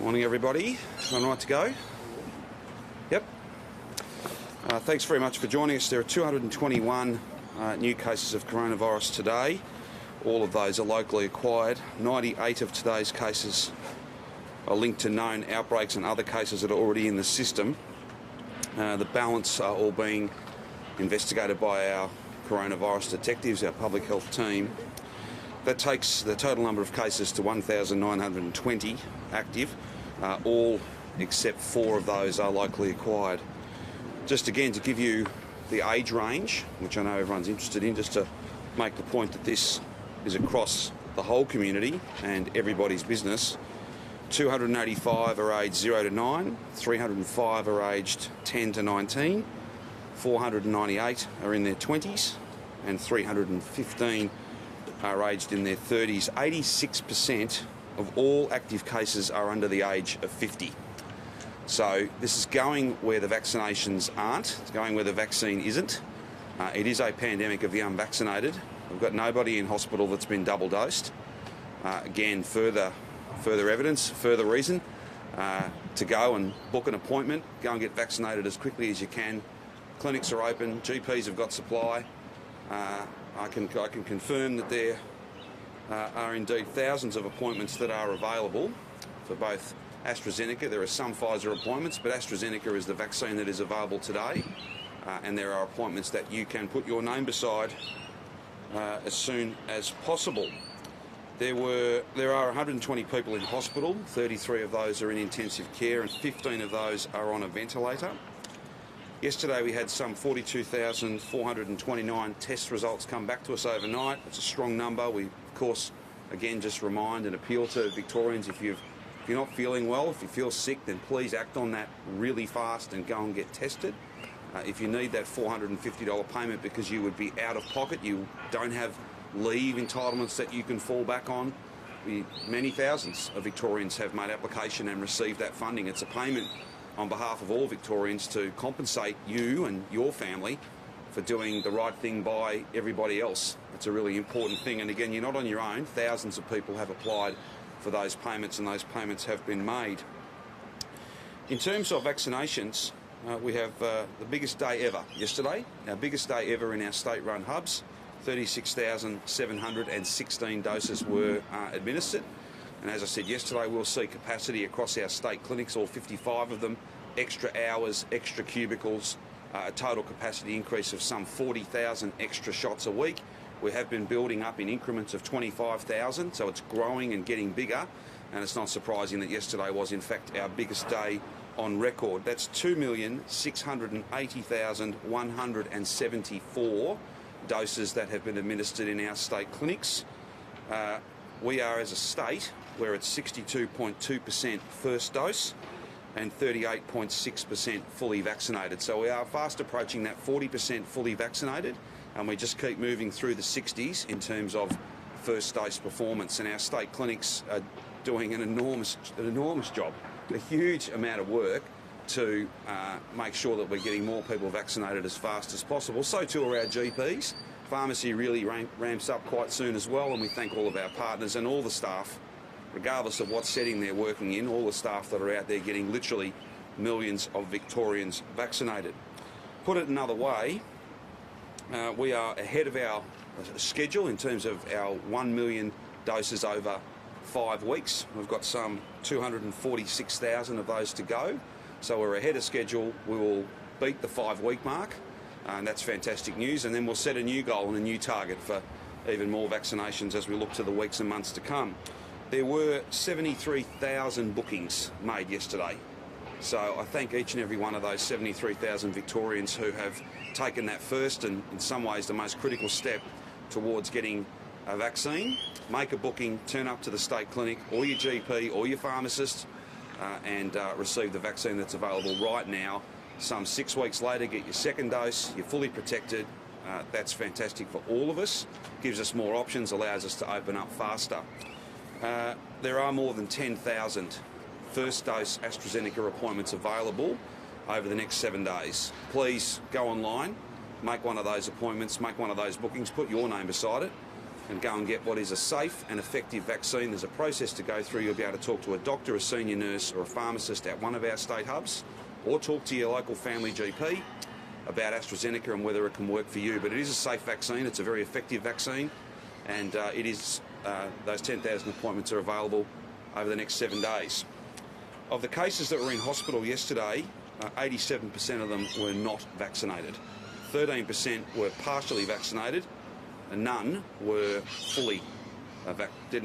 Morning everybody, on right to go? Yep. Thanks very much for joining us. There are 221 new cases of coronavirus today. All of those are locally acquired. 98 of today's cases are linked to known outbreaks and other cases that are already in the system. The balance are all being investigated by our coronavirus detectives, our public health team. That takes the total number of cases to 1,920 active. All except 4 of those are locally acquired. Just again to give you the age range, which I know everyone's interested in, just to make the point that this is across the whole community and everybody's business. 285 are aged 0 to 9, 305 are aged 10 to 19, 498 are in their 20s, and 315 are aged in their 30s. 86% of all active cases are under the age of 50. So this is going where the vaccinations aren't. It's going where the vaccine isn't. It is a pandemic of the unvaccinated. We've got nobody in hospital that's been double dosed. Again, further evidence, further reason to go and book an appointment. Go and get vaccinated as quickly as you can. Clinics are open. GPs have got supply. I can confirm that there are indeed thousands of appointments that are available for both AstraZeneca. There are some Pfizer appointments, but AstraZeneca is the vaccine that is available today, and there are appointments that you can put your name beside as soon as possible. There are 120 people in hospital. 33 of those are in intensive care, and 15 of those are on a ventilator. Yesterday we had some 42,429 test results come back to us overnight. It's a strong number. We, of course, again just remind and appeal to Victorians, if you're not feeling well, if you feel sick, then please act on that really fast and go and get tested. If you need that $450 payment because you would be out of pocket, you don't have leave entitlements that you can fall back on, many thousands of Victorians have made application and received that funding. It's a payment on behalf of all Victorians to compensate you and your family for doing the right thing by everybody else. It's a really important thing, and again, you're not on your own. Thousands of people have applied for those payments, and those payments have been made. In terms of vaccinations, we have the biggest day ever yesterday, our biggest day ever in our state-run hubs. 36,716 doses were administered. And as I said yesterday, we'll see capacity across our state clinics, all 55 of them, extra hours, extra cubicles, a total capacity increase of some 40,000 extra shots a week. We have been building up in increments of 25,000, so it's growing and getting bigger. And it's not surprising that yesterday was, in fact, our biggest day on record. That's 2,680,174 doses that have been administered in our state clinics. We are, as a state, we're at 62.2% first dose and 38.6% fully vaccinated. So we are fast approaching that 40% fully vaccinated, and we just keep moving through the 60s in terms of first dose performance. And our state clinics are doing an enormous job, a huge amount of work to make sure that we're getting more people vaccinated as fast as possible. So too are our GPs. Pharmacy really ramps up quite soon as well, and we thank all of our partners and all the staff, regardless of what setting they're working in, all the staff that are out there getting literally millions of Victorians vaccinated. Put it another way, we are ahead of our schedule in terms of our 1 million doses over 5 weeks. We've got some 246,000 of those to go, so we're ahead of schedule. We will beat the 5-week mark. And that's fantastic news, and then we'll set a new goal and a new target for even more vaccinations as we look to the weeks and months to come. There were 73,000 bookings made yesterday, so I thank each and every one of those 73,000 Victorians who have taken that first and in some ways the most critical step towards getting a vaccine. Make a booking, turn up to the state clinic or your GP or your pharmacist and receive the vaccine that's available right now. Some 6 weeks later, get your second dose, you're fully protected. That's fantastic for all of us. Gives us more options, allows us to open up faster. There are more than 10,000 first dose AstraZeneca appointments available over the next 7 days. Please go online, make one of those appointments, make one of those bookings, put your name beside it. and go and get what is a safe and effective vaccine. There's a process to go through. You'll be able to talk to a doctor, a senior nurse or a pharmacist at one of our state hubs, or talk to your local family GP about AstraZeneca and whether it can work for you. But it is a safe vaccine, it's a very effective vaccine, and those 10,000 appointments are available over the next 7 days. Of the cases that were in hospital yesterday, 87% of them were not vaccinated. 13% were partially vaccinated, and none were fully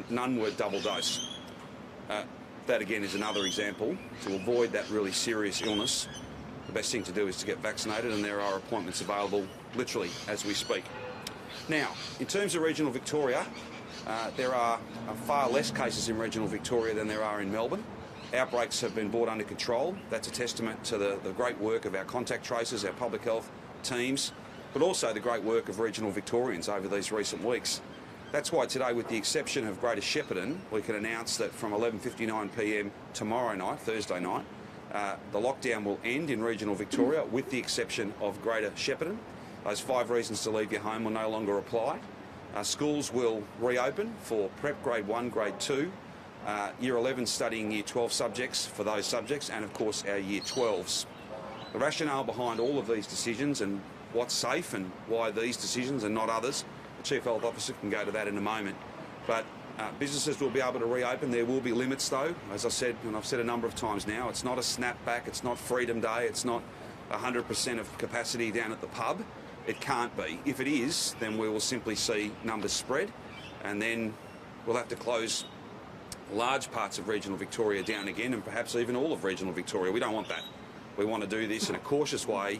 none were double dose. That again is another example. To avoid that really serious illness, the best thing to do is to get vaccinated, and there are appointments available literally as we speak. Now, in terms of regional Victoria, there are far less cases in regional Victoria than there are in Melbourne. Outbreaks have been brought under control. That's a testament to the great work of our contact tracers, our public health teams, but also the great work of regional Victorians over these recent weeks. That's why today, with the exception of Greater Shepparton, we can announce that from 11:59 p.m. tomorrow night, Thursday night, the lockdown will end in regional Victoria, with the exception of Greater Shepparton. Those 5 reasons to leave your home will no longer apply. Schools will reopen for Prep Grade 1, Grade 2, Year 11 studying Year 12 subjects for those subjects, and of course our Year 12s. The rationale behind all of these decisions and what's safe and why these decisions and not others, the Chief Health Officer can go to that in a moment. But businesses will be able to reopen. There will be limits though, as I said, and I've said a number of times now, it's not a snapback, it's not Freedom Day, it's not 100% of capacity down at the pub. It can't be. If it is, then we will simply see numbers spread, and then we'll have to close large parts of regional Victoria down again, and perhaps even all of regional Victoria. We don't want that. We want to do this in a cautious way,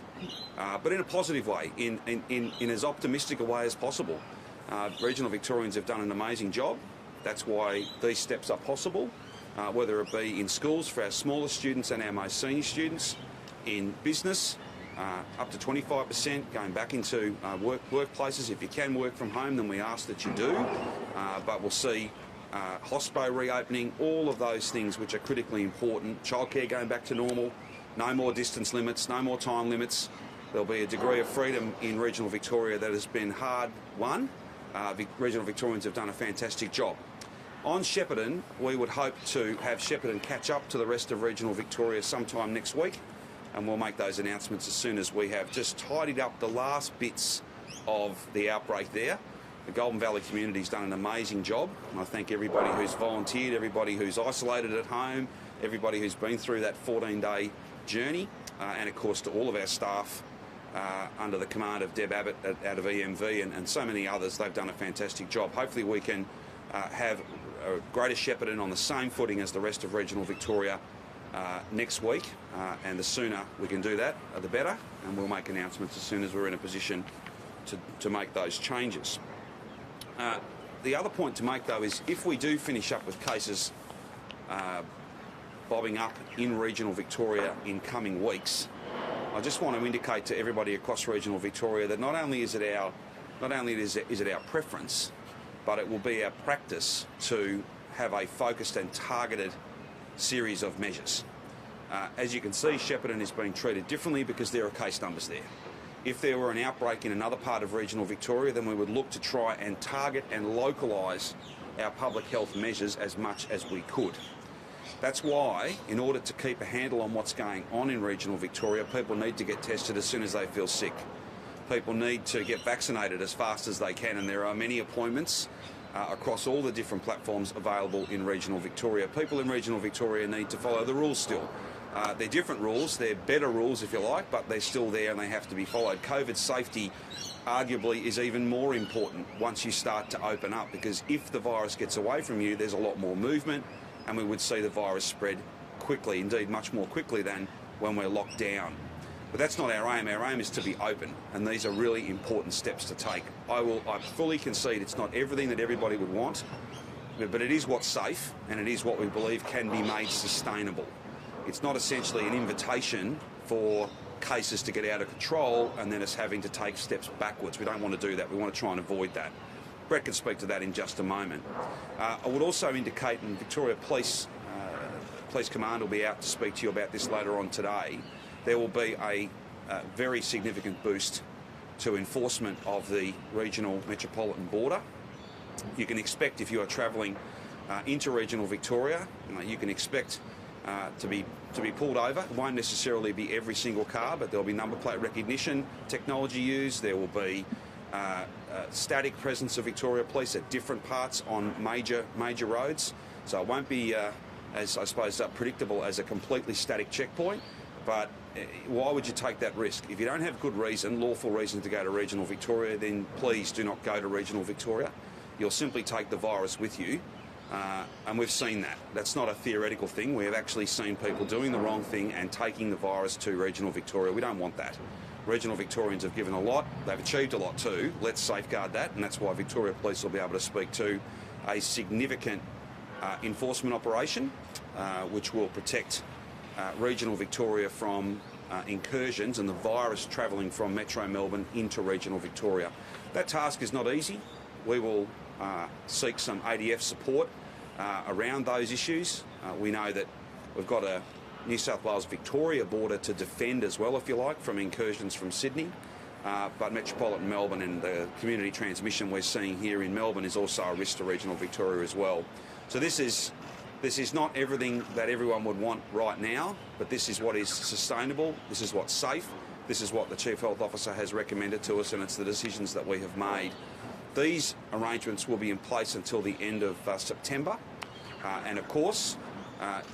but in a positive way, in as optimistic a way as possible. Regional Victorians have done an amazing job. That's why these steps are possible, whether it be in schools for our smallest students and our most senior students, in business, up to 25%, going back into workplaces. If you can work from home, then we ask that you do, but we'll see hospo reopening, all of those things which are critically important. Childcare going back to normal, no more distance limits, no more time limits. There'll be a degree of freedom in regional Victoria that has been hard won. Regional Victorians have done a fantastic job. On Shepparton, we would hope to have Shepparton catch up to the rest of regional Victoria sometime next week, and we'll make those announcements as soon as we have just tidied up the last bits of the outbreak there. The Golden Valley community's done an amazing job, and I thank everybody who's volunteered, everybody who's isolated at home, everybody who's been through that 14-day journey, and of course to all of our staff under the command of Deb Abbott out of EMV and so many others. They've done a fantastic job. Hopefully we can have Greater Shepparton on the same footing as the rest of regional Victoria next week, and the sooner we can do that, the better, and we'll make announcements as soon as we're in a position to make those changes. The other point to make though is if we do finish up with cases bobbing up in regional Victoria in coming weeks, I just want to indicate to everybody across regional Victoria that not only is it our preference, but it will be our practice to have a focused and targeted series of measures. As you can see, Shepparton is being treated differently because there are case numbers there. If there were an outbreak in another part of regional Victoria, then we would look to try and target and localise our public health measures as much as we could. That's why, in order to keep a handle on what's going on in regional Victoria, people need to get tested as soon as they feel sick. People need to get vaccinated as fast as they can, and there are many appointments across all the different platforms available in regional Victoria. People in regional Victoria need to follow the rules still. They're different rules, they're better rules if you like, but they're still there and they have to be followed. COVID safety arguably is even more important once you start to open up, because if the virus gets away from you, there's a lot more movement and we would see the virus spread quickly, indeed much more quickly than when we're locked down. But that's not our aim. Our aim is to be open, and these are really important steps to take. I fully concede it's not everything that everybody would want, but it is what's safe and it is what we believe can be made sustainable. It's not essentially an invitation for cases to get out of control and then us having to take steps backwards. We don't want to do that. We want to try and avoid that. Brett can speak to that in just a moment. I would also indicate, and Victoria Police Command will be out to speak to you about this later on today, there will be a very significant boost to enforcement of the regional metropolitan border. You can expect, if you are travelling into regional Victoria, you can expect to be pulled over. It won't necessarily be every single car, but there'll be number plate recognition technology used. There will be static presence of Victoria Police at different parts on major roads. So it won't be, as I suppose, predictable as a completely static checkpoint. But why would you take that risk? If you don't have good reason, lawful reason to go to regional Victoria, then please do not go to regional Victoria. You'll simply take the virus with you. And we've seen that. That's not a theoretical thing. We have actually seen people doing the wrong thing and taking the virus to regional Victoria. We don't want that. Regional Victorians have given a lot. They've achieved a lot too. Let's safeguard that, and that's why Victoria Police will be able to speak to a significant enforcement operation which will protect regional Victoria from incursions and the virus travelling from Metro Melbourne into regional Victoria. That task is not easy. We will seek some ADF support around those issues. We know that we've got a New South Wales-Victoria border to defend as well, if you like, from incursions from Sydney. But metropolitan Melbourne and the community transmission we're seeing here in Melbourne is also a risk to regional Victoria as well. So this is not everything that everyone would want right now, but this is what is sustainable, this is what's safe, this is what the Chief Health Officer has recommended to us, and it's the decisions that we have made. These arrangements will be in place until the end of September, and of course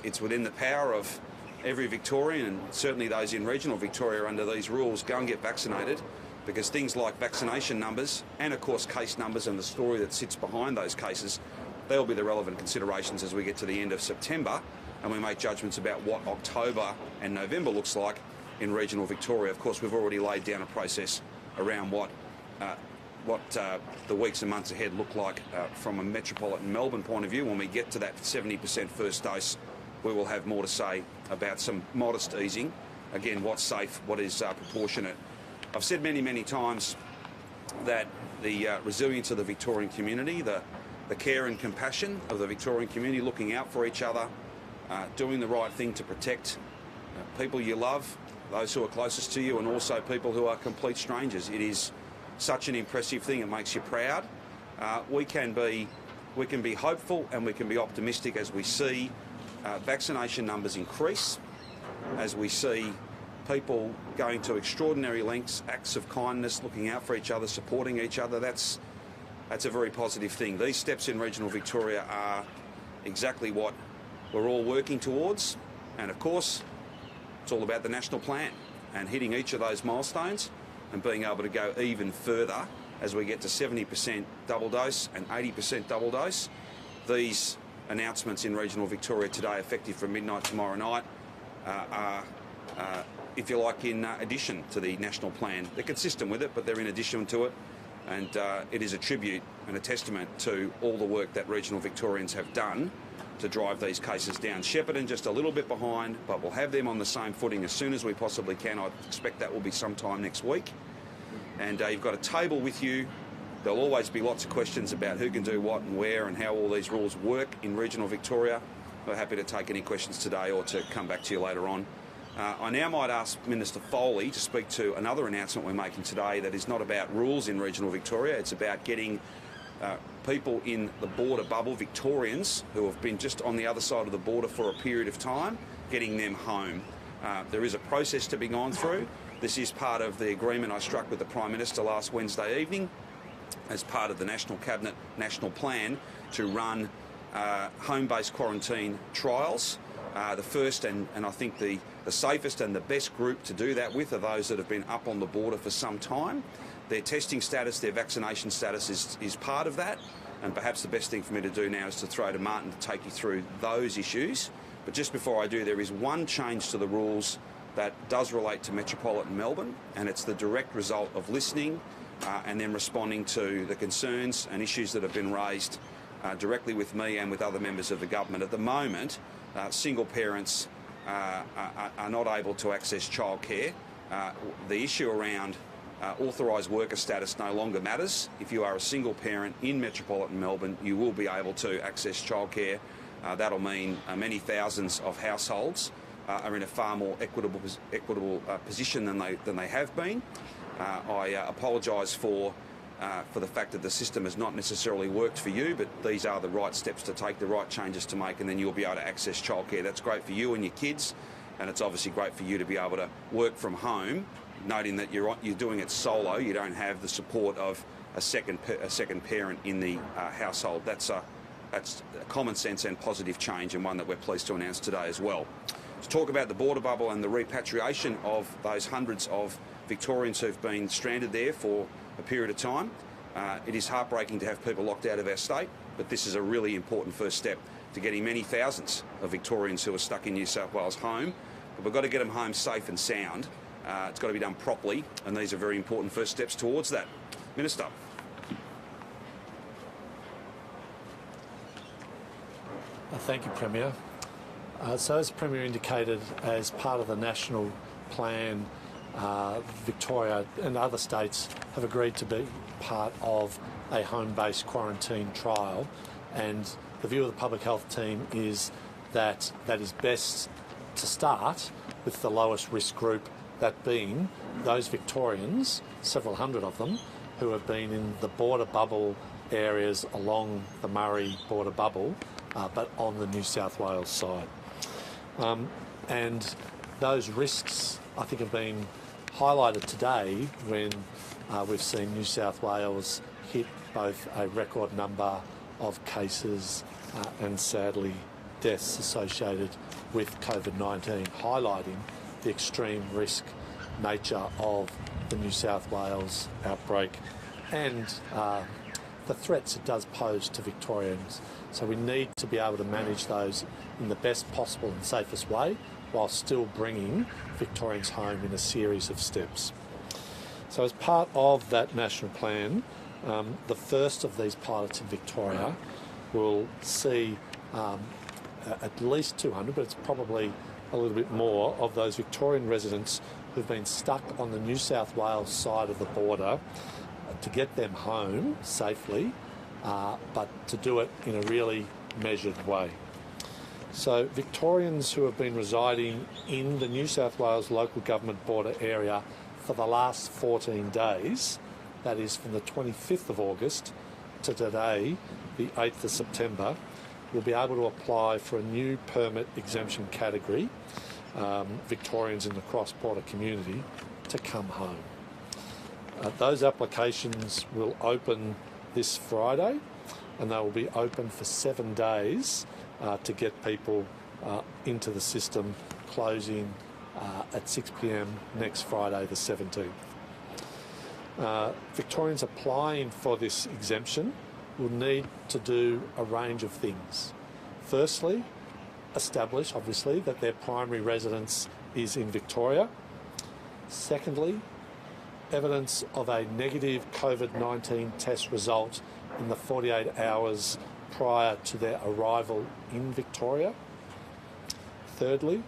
it's within the power of every Victorian, and certainly those in regional Victoria under these rules, go and get vaccinated, because things like vaccination numbers and of course case numbers and the story that sits behind those cases, they'll be the relevant considerations as we get to the end of September and we make judgments about what October and November looks like in regional Victoria. Of course, we've already laid down a process around what the weeks and months ahead look like from a metropolitan Melbourne point of view. When we get to that 70% first dose, we will have more to say about some modest easing. Again, what's safe, what is proportionate. I've said many times that the resilience of the Victorian community, the care and compassion of the Victorian community, looking out for each other, doing the right thing to protect people you love, those who are closest to you, and also people who are complete strangers. It is such an impressive thing. It makes you proud. We can be hopeful and we can be optimistic as we see vaccination numbers increase, as we see people going to extraordinary lengths, acts of kindness, looking out for each other, supporting each other. That's a very positive thing. These steps in regional Victoria are exactly what we're all working towards, and of course it's all about the national plan and hitting each of those milestones and being able to go even further as we get to 70% double dose and 80% double dose. These announcements in regional Victoria today, effective from midnight tomorrow night, are, if you like, in addition to the national plan. They're consistent with it, but they're in addition to it, and it is a tribute and a testament to all the work that regional Victorians have done to drive these cases down. Shepparton just a little bit behind, but we'll have them on the same footing as soon as we possibly can. I expect that will be sometime next week. And you've got a table with you. There'll always be lots of questions about who can do what and where and how all these rules work in regional Victoria. We're happy to take any questions today or to come back to you later on. I now might ask Minister Foley to speak to another announcement we're making today that is not about rules in regional Victoria. It's about getting people in the border bubble, Victorians who have been just on the other side of the border for a period of time, getting them home. There is a process to be gone through. This is part of the agreement I struck with the Prime Minister last Wednesday evening as part of the National Cabinet National Plan to run home-based quarantine trials. The first and I think the safest and the best group to do that with are those that have been up on the border for some time. Their testing status, their vaccination status is part of that, and perhaps the best thing for me to do now is to throw to Martin to take you through those issues. But just before I do, there is one change to the rules that does relate to metropolitan Melbourne, and it's the direct result of listening and then responding to the concerns and issues that have been raised directly with me and with other members of the government. At the moment, single parents are not able to access childcare. The issue around authorised worker status no longer matters. If you are a single parent in metropolitan Melbourne, you will be able to access childcare. That'll mean many thousands of households are in a far more equitable position than they have been. I apologise for for the fact that the system has not necessarily worked for you, but these are the right steps to take, the right changes to make, and then you'll be able to access childcare. That's great for you and your kids, and it's obviously great for you to be able to work from home, noting that you're doing it solo. You don't have the support of a second parent in the household. That's a common sense and positive change, and one that we're pleased to announce today as well. To talk about the border bubble and the repatriation of those hundreds of Victorians who've been stranded there for a period of time. It is heartbreaking to have people locked out of our state, but this is a really important first step to getting many thousands of Victorians who are stuck in New South Wales home. But we've got to get them home safe and sound. It's got to be done properly, and these are very important first steps towards that. Minister. Thank you, Premier. So as Premier indicated, as part of the national plan, Victoria and other states have agreed to be part of a home-based quarantine trial, and the view of the public health team is that is best to start with the lowest risk group, that being those Victorians, several hundred of them, who have been in the border bubble areas along the Murray border bubble, but on the New South Wales side. And those risks, I think, have been highlighted today when we've seen New South Wales hit both a record number of cases and sadly deaths associated with COVID-19, highlighting the extreme risk nature of the New South Wales outbreak and the threats it does pose to Victorians. So we need to be able to manage those in the best possible and safest way, while still bringing Victorians home in a series of steps. So as part of that national plan, the first of these pilots in Victoria will see at least 200, but it's probably a little bit more, of those Victorian residents who've been stuck on the New South Wales side of the border, to get them home safely, but to do it in a really measured way. So Victorians who have been residing in the New South Wales local government border area for the last 14 days, that is from the 25th of August to today, the 8th of September, will be able to apply for a new permit exemption category, Victorians in the cross-border community, to come home. Those applications will open this Friday, and they will be open for 7 days to get people into the system, closing at 6 p.m. next Friday the 17th. Victorians applying for this exemption will need to do a range of things. Firstly, establish, obviously, that their primary residence is in Victoria. Secondly, evidence of a negative COVID-19 test result in the 48 hours prior to their arrival in Victoria. Thirdly,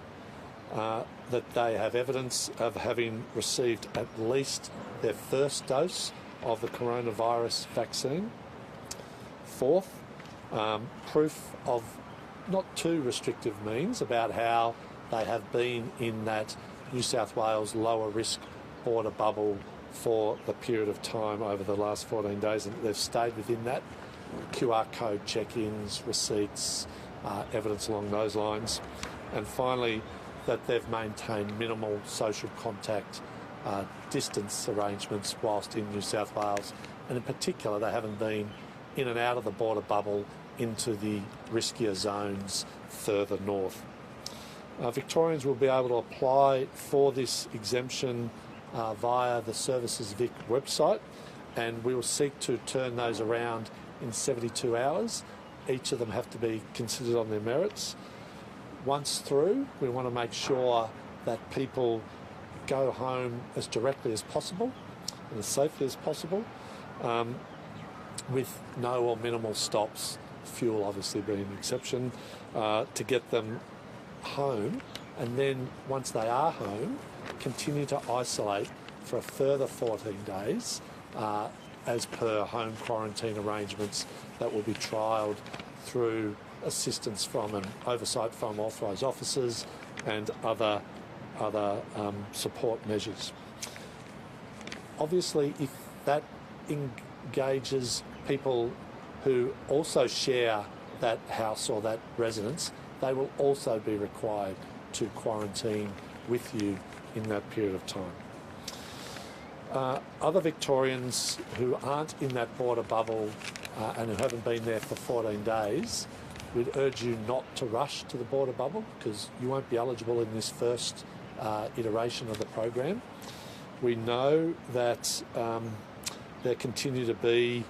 that they have evidence of having received at least their first dose of the coronavirus vaccine. Fourth, proof of not too restrictive means about how they have been in that New South Wales lower risk border bubble for the period of time over the last 14 days, and they've stayed within that. QR code check-ins, receipts, evidence along those lines. And finally, that they've maintained minimal social contact distance arrangements whilst in New South Wales, and in particular they haven't been in and out of the border bubble into the riskier zones further north. Victorians will be able to apply for this exemption via the Services Vic website, and we will seek to turn those around in 72 hours. Each of them have to be considered on their merits. Once through, we want to make sure that people go home as directly as possible and as safely as possible, with no or minimal stops, fuel obviously being an exception, to get them home. And then once they are home, continue to isolate for a further 14 days as per home quarantine arrangements that will be trialled through assistance from and oversight from authorised officers and other support measures. Obviously, if that gauges people who also share that house or that residence, they will also be required to quarantine with you in that period of time. Other Victorians who aren't in that border bubble and who haven't been there for 14 days, we'd urge you not to rush to the border bubble because you won't be eligible in this first iteration of the program. We know that there continue to be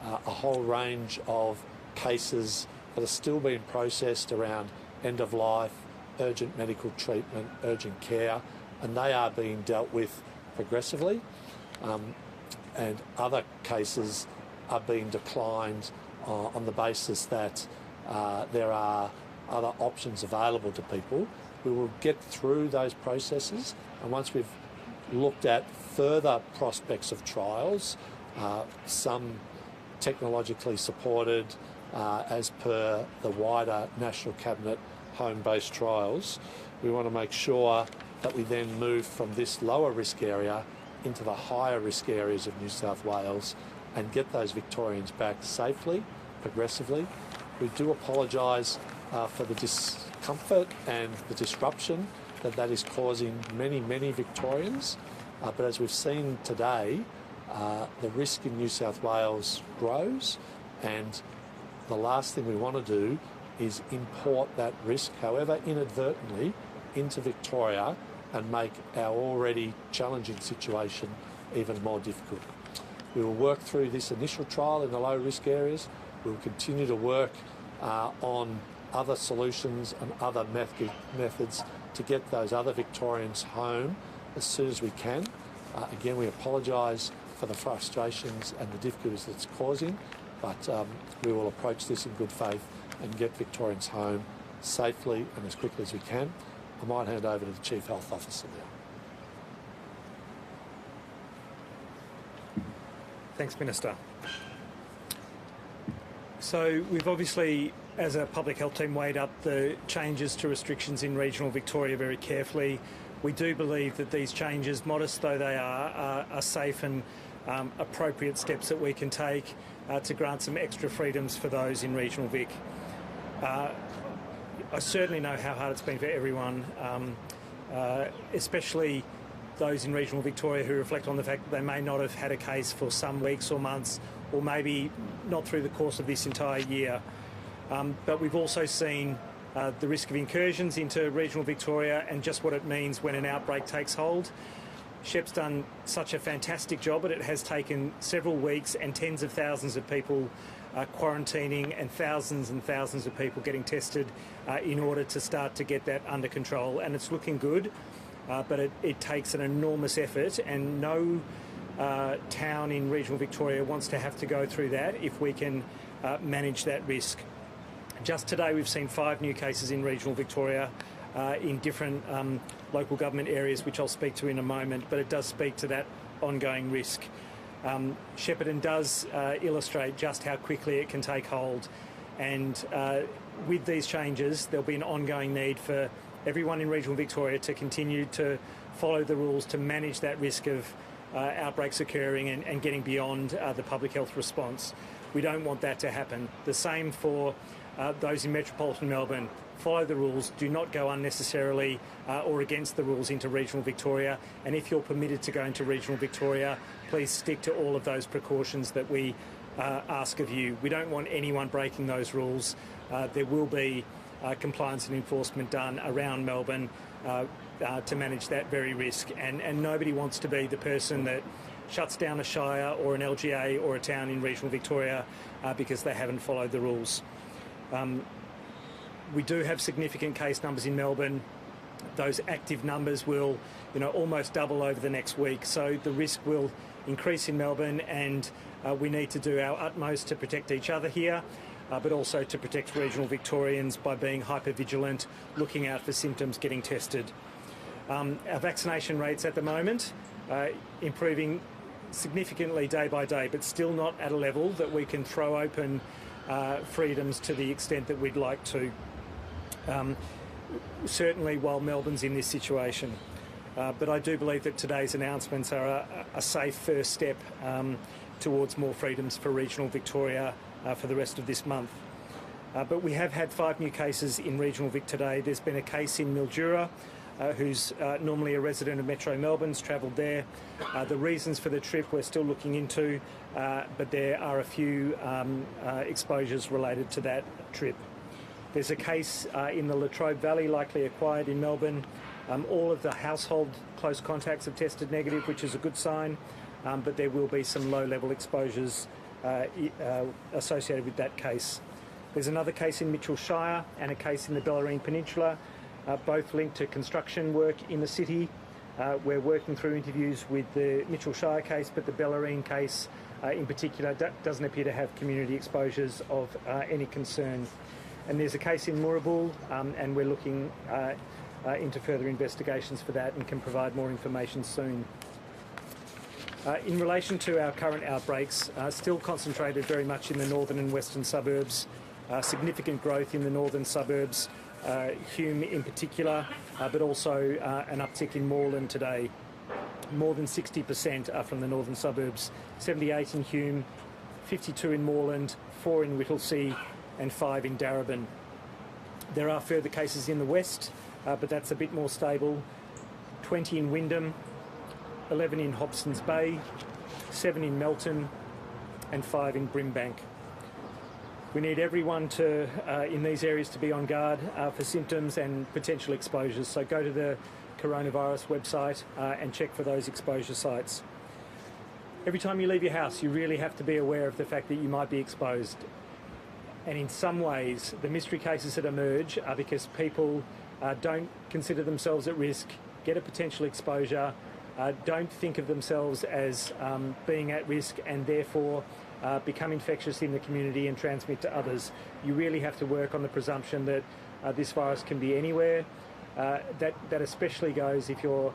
a whole range of cases that are still being processed around end of life, urgent medical treatment, urgent care, and they are being dealt with progressively. And other cases are being declined on the basis that there are other options available to people. We will get through those processes, and once we've looked at further prospects of trials, some technologically supported as per the wider National Cabinet home-based trials, we want to make sure that we then move from this lower risk area into the higher risk areas of New South Wales and get those Victorians back safely, progressively. We do apologise for the discomfort and the disruption that is causing many, many Victorians. But as we've seen today, the risk in New South Wales grows, and the last thing we want to do is import that risk, however inadvertently, into Victoria and make our already challenging situation even more difficult. We will work through this initial trial in the low risk areas. We will continue to work on other solutions and other methods to get those other Victorians home as soon as we can. Again, we apologise for the frustrations and the difficulties that it's causing, but we will approach this in good faith and get Victorians home safely and as quickly as we can. I might hand over to the Chief Health Officer now. Thanks, Minister. So we've obviously, as a public health team, weighed up the changes to restrictions in regional Victoria very carefully. We do believe that these changes, modest though they are safe and appropriate steps that we can take to grant some extra freedoms for those in regional Vic. I certainly know how hard it's been for everyone, especially those in regional Victoria who reflect on the fact that they may not have had a case for some weeks or months, or maybe not through the course of this entire year. But we've also seen the risk of incursions into regional Victoria and just what it means when an outbreak takes hold. SHEP's done such a fantastic job, but it has taken several weeks and tens of thousands of people quarantining and thousands of people getting tested in order to start to get that under control. And it's looking good, but it takes an enormous effort, and no town in regional Victoria wants to have to go through that if we can manage that risk. Just today we've seen 5 new cases in regional Victoria in different local government areas, which I'll speak to in a moment, but it does speak to that ongoing risk. Shepparton does illustrate just how quickly it can take hold, and with these changes there'll be an ongoing need for everyone in regional Victoria to continue to follow the rules to manage that risk of outbreaks occurring and getting beyond the public health response. We don't want that to happen. The same for those in metropolitan Melbourne. Follow the rules, do not go unnecessarily or against the rules into regional Victoria, and if you're permitted to go into regional Victoria, please stick to all of those precautions that we ask of you. We don't want anyone breaking those rules. There will be compliance and enforcement done around Melbourne to manage that very risk, and nobody wants to be the person that shuts down a shire or an LGA or a town in regional Victoria because they haven't followed the rules. We do have significant case numbers in Melbourne. Those active numbers will, almost double over the next week. So the risk will increase in Melbourne, and we need to do our utmost to protect each other here, but also to protect regional Victorians by being hyper-vigilant, looking out for symptoms, getting tested. Our vaccination rates at the moment improving significantly day by day, but still not at a level that we can throw open freedoms to the extent that we'd like to. Certainly while Melbourne's in this situation. But I do believe that today's announcements are a safe first step towards more freedoms for regional Victoria for the rest of this month. But we have had 5 new cases in regional Vic today. There's been a case in Mildura, who's normally a resident of Metro Melbourne's travelled there. The reasons for the trip we're still looking into, but there are a few exposures related to that trip. There's a case in the Latrobe Valley, likely acquired in Melbourne. All of the household close contacts have tested negative, which is a good sign, but there will be some low-level exposures associated with that case. There's another case in Mitchell Shire and a case in the Bellarine Peninsula, both linked to construction work in the city. We're working through interviews with the Mitchell Shire case, but the Bellarine case in particular doesn't appear to have community exposures of any concern. And there's a case in Moorabool, and we're looking into further investigations for that and can provide more information soon. In relation to our current outbreaks, still concentrated very much in the northern and western suburbs, significant growth in the northern suburbs, Hume in particular, but also an uptick in Moreland today. More than 60% are from the northern suburbs, 78 in Hume, 52 in Moreland, 4 in Whittlesea and 5 in Darebin. There are further cases in the west, but that's a bit more stable. 20 in Wyndham, 11 in Hobsons Bay, 7 in Melton and 5 in Brimbank. We need everyone to, in these areas to be on guard for symptoms and potential exposures. So go to the coronavirus website and check for those exposure sites. Every time you leave your house, you really have to be aware of the fact that you might be exposed. And in some ways, the mystery cases that emerge are because people don't consider themselves at risk, get a potential exposure, don't think of themselves as being at risk and therefore become infectious in the community and transmit to others. You really have to work on the presumption that this virus can be anywhere. That especially goes if you're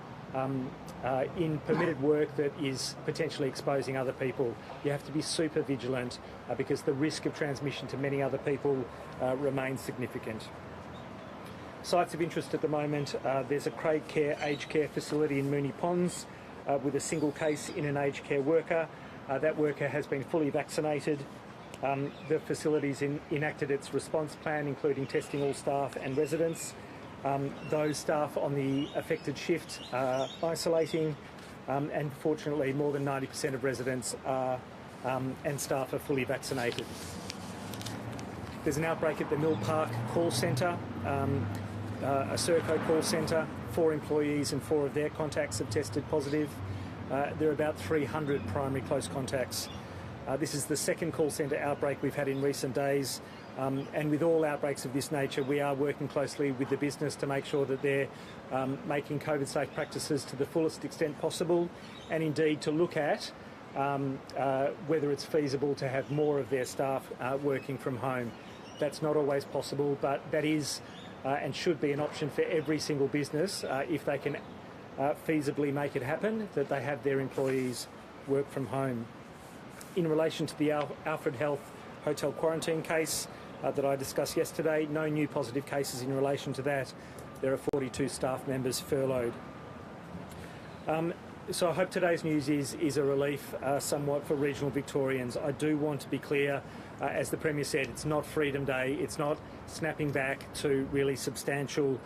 in permitted work that is potentially exposing other people. You have to be super vigilant because the risk of transmission to many other people remains significant. Sites of interest at the moment, there's a Craig Care aged care facility in Moonee Ponds with a single case in an aged care worker. That worker has been fully vaccinated. The facility's enacted its response plan, including testing all staff and residents. Those staff on the affected shift are isolating, and fortunately more than 90% of residents and staff are fully vaccinated. There's an outbreak at the Mill Park call centre, a Serco call centre. 4 employees and 4 of their contacts have tested positive. There are about 300 primary close contacts. This is the second call centre outbreak we've had in recent days. And with all outbreaks of this nature, we are working closely with the business to make sure that they're making COVID-safe practices to the fullest extent possible, and indeed to look at whether it's feasible to have more of their staff working from home. That's not always possible, but that is and should be an option for every single business if they can feasibly make it happen, that they have their employees work from home. In relation to the Alfred Health hotel quarantine case that I discussed yesterday, no new positive cases in relation to that. There are 42 staff members furloughed. So I hope today's news is a relief somewhat for regional Victorians. I do want to be clear, as the Premier said, it's not Freedom Day, it's not snapping back to really substantial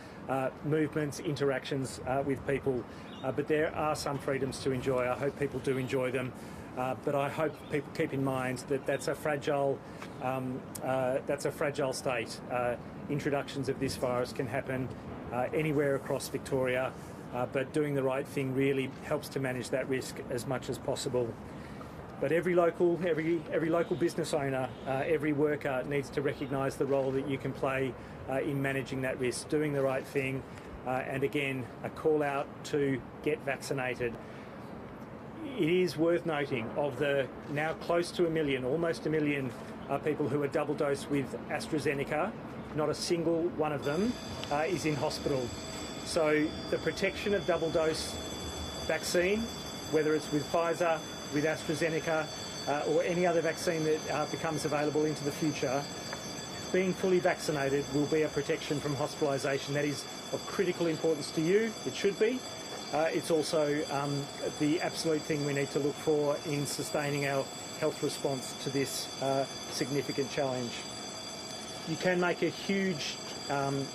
movements, interactions with people, but there are some freedoms to enjoy. I hope people do enjoy them. But I hope people keep in mind that that's a fragile state. Introductions of this virus can happen anywhere across Victoria, but doing the right thing really helps to manage that risk as much as possible. But every local business owner, every worker needs to recognise the role that you can play in managing that risk, doing the right thing, and again, a call out to get vaccinated. It is worth noting, of the now close to 1 million, almost 1 million people who are double dosed with AstraZeneca, not a single one of them is in hospital. So the protection of double dose vaccine, whether it's with Pfizer, with AstraZeneca or any other vaccine that becomes available into the future, being fully vaccinated will be a protection from hospitalisation. That is of critical importance to you. It should be. It's also the absolute thing we need to look for in sustaining our health response to this significant challenge. You can make a huge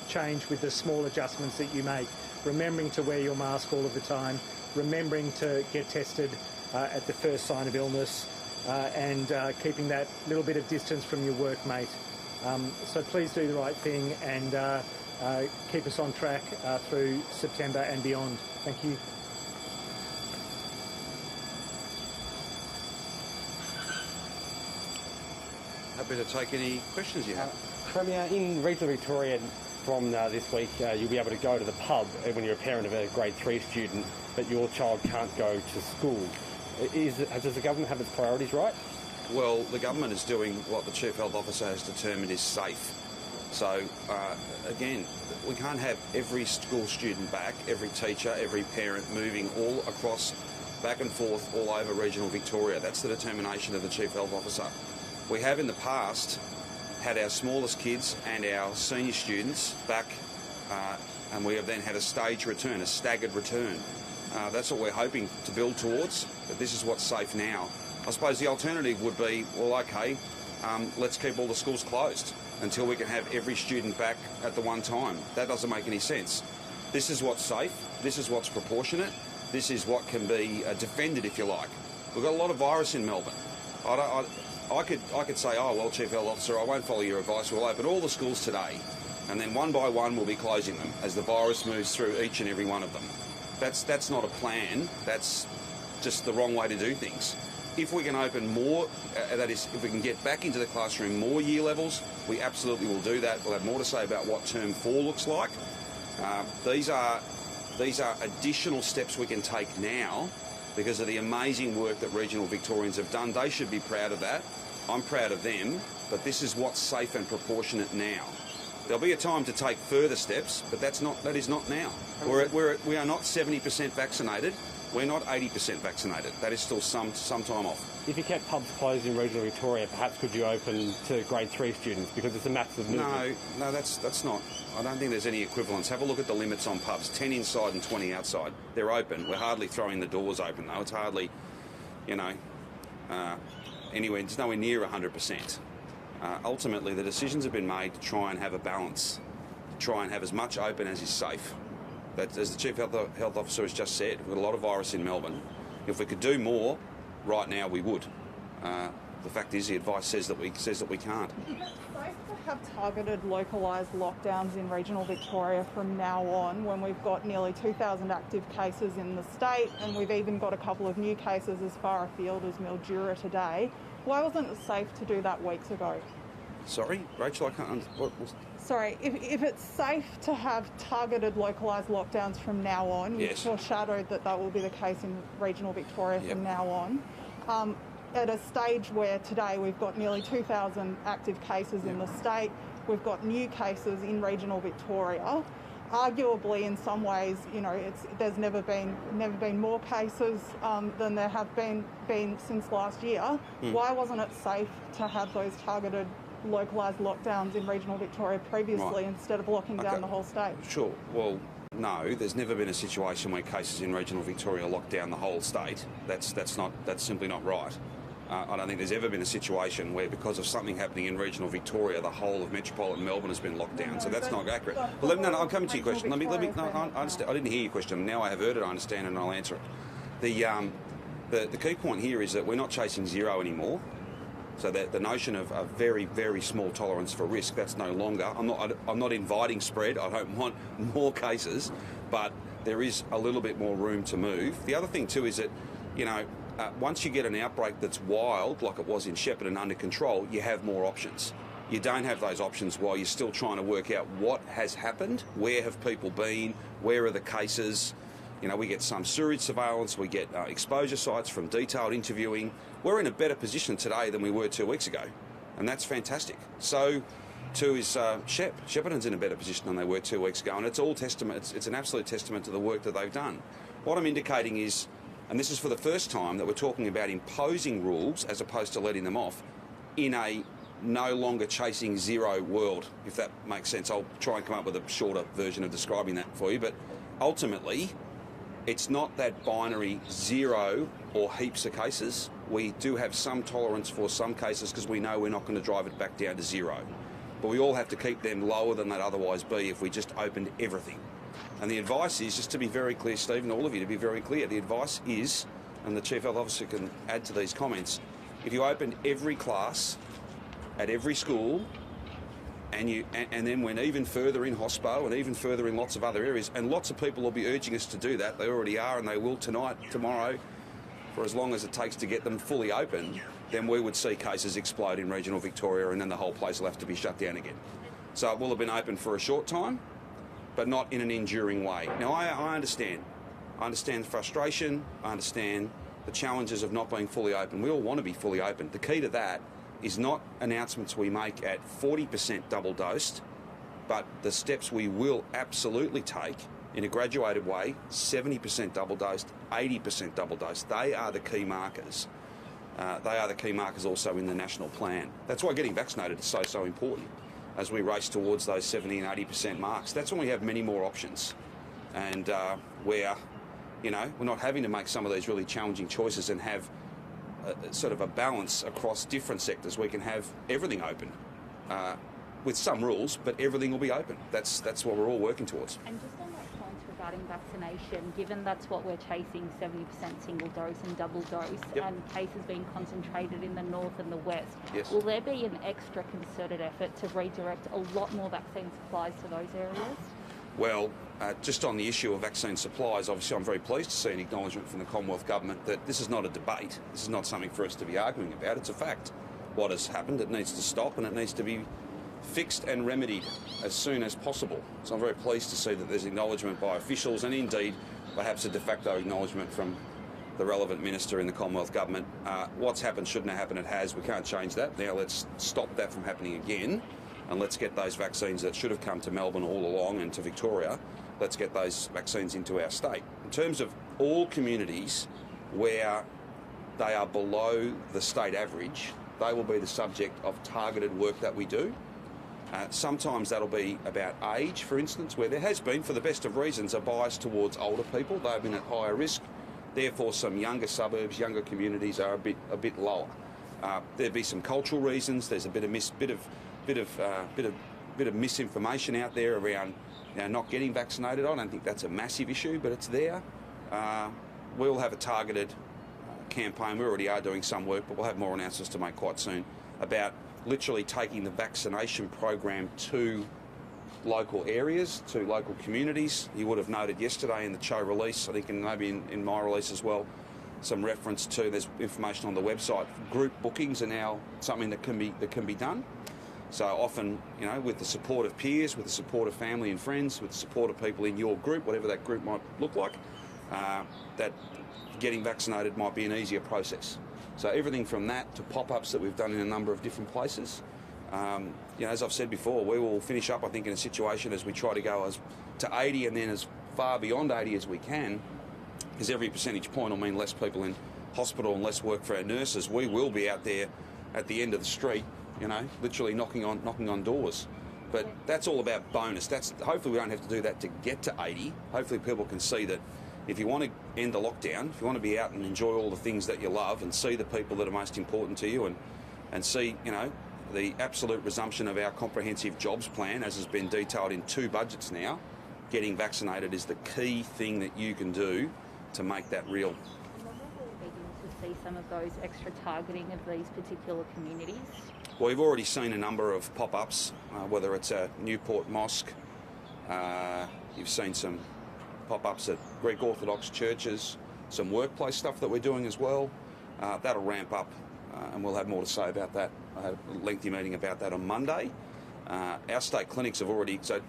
change with the small adjustments that you make, remembering to wear your mask all of the time, remembering to get tested at the first sign of illness, and keeping that little bit of distance from your workmate. So please do the right thing and keep us on track through September and beyond. Thank you. Happy to take any questions you have. Premier, in regional Victoria from this week, you'll be able to go to the pub when you're a parent of a grade 3 student, but your child can't go to school. Does the government have its priorities right? Well, the government is doing what the Chief Health Officer has determined is safe. So, again, we can't have every school student back, every teacher, every parent moving all across, back and forth, all over regional Victoria. That's the determination of the Chief Health Officer. We have in the past had our smallest kids and our senior students back, and we have then had a staged return, a staggered return. That's what we're hoping to build towards, but this is what's safe now. I suppose the alternative would be, well, okay, let's keep all the schools closed until we can have every student back at the one time. That doesn't make any sense. This is what's safe, this is what's proportionate, this is what can be defended, if you like. We've got a lot of virus in Melbourne. I could say, oh, well, Chief Health Officer, I won't follow your advice. We'll open all the schools today, and then one by one we'll be closing them as the virus moves through each and every one of them. That's not a plan. That's just the wrong way to do things. If we can open more, that is, if we can get back into the classroom more year levels, we absolutely will do that. We'll have more to say about what Term 4 looks like. These are additional steps we can take now because of the amazing work that regional Victorians have done. They should be proud of that. I'm proud of them, but this is what's safe and proportionate now. There'll be a time to take further steps, but that is not now. We are not 70% vaccinated. We're not 80% vaccinated. That is still some time off. If you kept pubs closed in regional Victoria, perhaps could you open to grade 3 students because it's a massive movement? No, that's not. I don't think there's any equivalence. Have a look at the limits on pubs, 10 inside and 20 outside. They're open. We're hardly throwing the doors open, though. It's hardly, anyway, it's nowhere near 100%. Ultimately, the decisions have been made to try and have a balance, to try and have as much open as is safe. That, as the Chief Health Officer has just said, we've got a lot of virus in Melbourne. If we could do more right now, we would. The fact is, the advice says that we can't. Is it safe to have targeted, localised lockdowns in regional Victoria from now on when we've got nearly 2,000 active cases in the state and we've even got a couple of new cases as far afield as Mildura today? Why wasn't it safe to do that weeks ago? Sorry, Rachel, I can't... Sorry, if it's safe to have targeted, localised lockdowns from now on, you foreshadowed that will be the case in regional Victoria from now on. At a stage where today we've got nearly 2,000 active cases in the state, we've got new cases in regional Victoria. Arguably, in some ways, there's never been more cases than there have been since last year. Why wasn't it safe to have those targeted, localised lockdowns in regional Victoria previously instead of locking down the whole state? Sure. Well, no, there's never been a situation where cases in regional Victoria lock down the whole state. That's simply not right. I don't think there's ever been a situation where, because of something happening in regional Victoria, the whole of metropolitan Melbourne has been locked down. So that's not accurate. Well, I'm coming to your question. Let me. I understand. I didn't hear your question. Now I have heard it. I understand, and I'll answer it. The key point here is that we're not chasing zero anymore. So that the notion of a very, very small tolerance for risk, that's no longer. I'm not inviting spread. I don't want more cases, but there is a little bit more room to move. The other thing too is that, once you get an outbreak that's wild, like it was in Shepparton and under control, you have more options. You don't have those options while you're still trying to work out what has happened, where have people been, where are the cases. We get some sewerage surveillance, we get exposure sites from detailed interviewing. We're in a better position today than we were 2 weeks ago, and that's fantastic. So, too is Shepparton's in a better position than they were 2 weeks ago, and it's all testament. It's an absolute testament to the work that they've done. What I'm indicating is, and this is for the first time that we're talking about imposing rules as opposed to letting them off in a no longer chasing zero world, if that makes sense. I'll try and come up with a shorter version of describing that for you, but ultimately, it's not that binary zero or heaps of cases. we do have some tolerance for some cases because we know we're not going to drive it back down to zero. But we all have to keep them lower than they'd otherwise be if we just opened everything. And the advice is, just to be very clear, Stephen, all of you to be very clear, the advice is, and the Chief Health Officer can add to these comments, if you opened every class at every school, and then went even further in hospo and even further in lots of other areas, and lots of people will be urging us to do that. They already are, and they will tonight, tomorrow, for as long as it takes to get them fully open, then we would see cases explode in regional Victoria, and then the whole place will have to be shut down again. So it will have been open for a short time, but not in an enduring way. Now, I understand. I understand the frustration. I understand the challenges of not being fully open. We all want to be fully open. The key to that is not announcements we make at 40% double dosed, but the steps we will absolutely take in a graduated way, 70% double dosed, 80% double dosed. They are the key markers. They are the key markers also in the national plan. That's why getting vaccinated is so important as we race towards those 70 and 80% marks. That's when we have many more options, and where, we're not having to make some of these really challenging choices and have sort of a balance across different sectors. We can have everything open with some rules, but everything will be open. That's what we're all working towards. And just on that point regarding vaccination, given that's what we're chasing, 70% single dose and double dose, Yep. and cases being concentrated in the north and the west, Yes. will there be an extra concerted effort to redirect a lot more vaccine supplies to those areas? Well, just on the issue of vaccine supplies, obviously I'm very pleased to see an acknowledgement from the Commonwealth Government that this is not a debate. This is not something for us to be arguing about. It's a fact. What has happened, it needs to stop, and it needs to be fixed and remedied as soon as possible. So I'm very pleased to see that there's acknowledgement by officials, and indeed perhaps a de facto acknowledgement from the relevant minister in the Commonwealth Government. What's happened shouldn't have happened. It has. We can't change that. Now let's stop that from happening again, and let's get those vaccines that should have come to Melbourne all along and to Victoria, let's get those vaccines into our state. In terms of all communities where they are below the state average, they will be the subject of targeted work that we do. Sometimes that'll be about age, for instance, where there has been, for the best of reasons, a bias towards older people. They've been at higher risk. Therefore, some younger suburbs, younger communities are a bit lower. There'd be some cultural reasons. There's a bit of misinformation out there around not getting vaccinated. I don't think that's a massive issue, but it's there. We'll have a targeted campaign. We already are doing some work, but we'll have more announcements to make quite soon about literally taking the vaccination program to local areas, to local communities. You would have noted yesterday in the Cho release, I think, and maybe in my release as well, some reference to, there's information on the website, group bookings are now something that can be done. So often, with the support of peers, with the support of family and friends, with the support of people in your group, whatever that group might look like, that getting vaccinated might be an easier process. So everything from that to pop-ups that we've done in a number of different places. As I've said before, we will finish up, I think, in a situation as we try to go to 80 and then as far beyond 80 as we can, because every percentage point will mean less people in hospital and less work for our nurses. We will be out there at the end of the street, literally knocking on doors. But that's all about bonus. Hopefully we don't have to do that to get to 80. Hopefully people can see that if you want to end the lockdown, if you want to be out and enjoy all the things that you love and see the people that are most important to you and see, the absolute resumption of our comprehensive jobs plan, as has been detailed in 2 budgets now, getting vaccinated is the key thing that you can do to make that real. And when will we begin to see some of those extra targeting of these particular communities? Well, we've already seen a number of pop-ups, whether it's at Newport Mosque, you've seen some pop-ups at Greek Orthodox churches, some workplace stuff that we're doing as well. That'll ramp up, and we'll have more to say about that. I had a lengthy meeting about that on Monday. Our state clinics have already... So,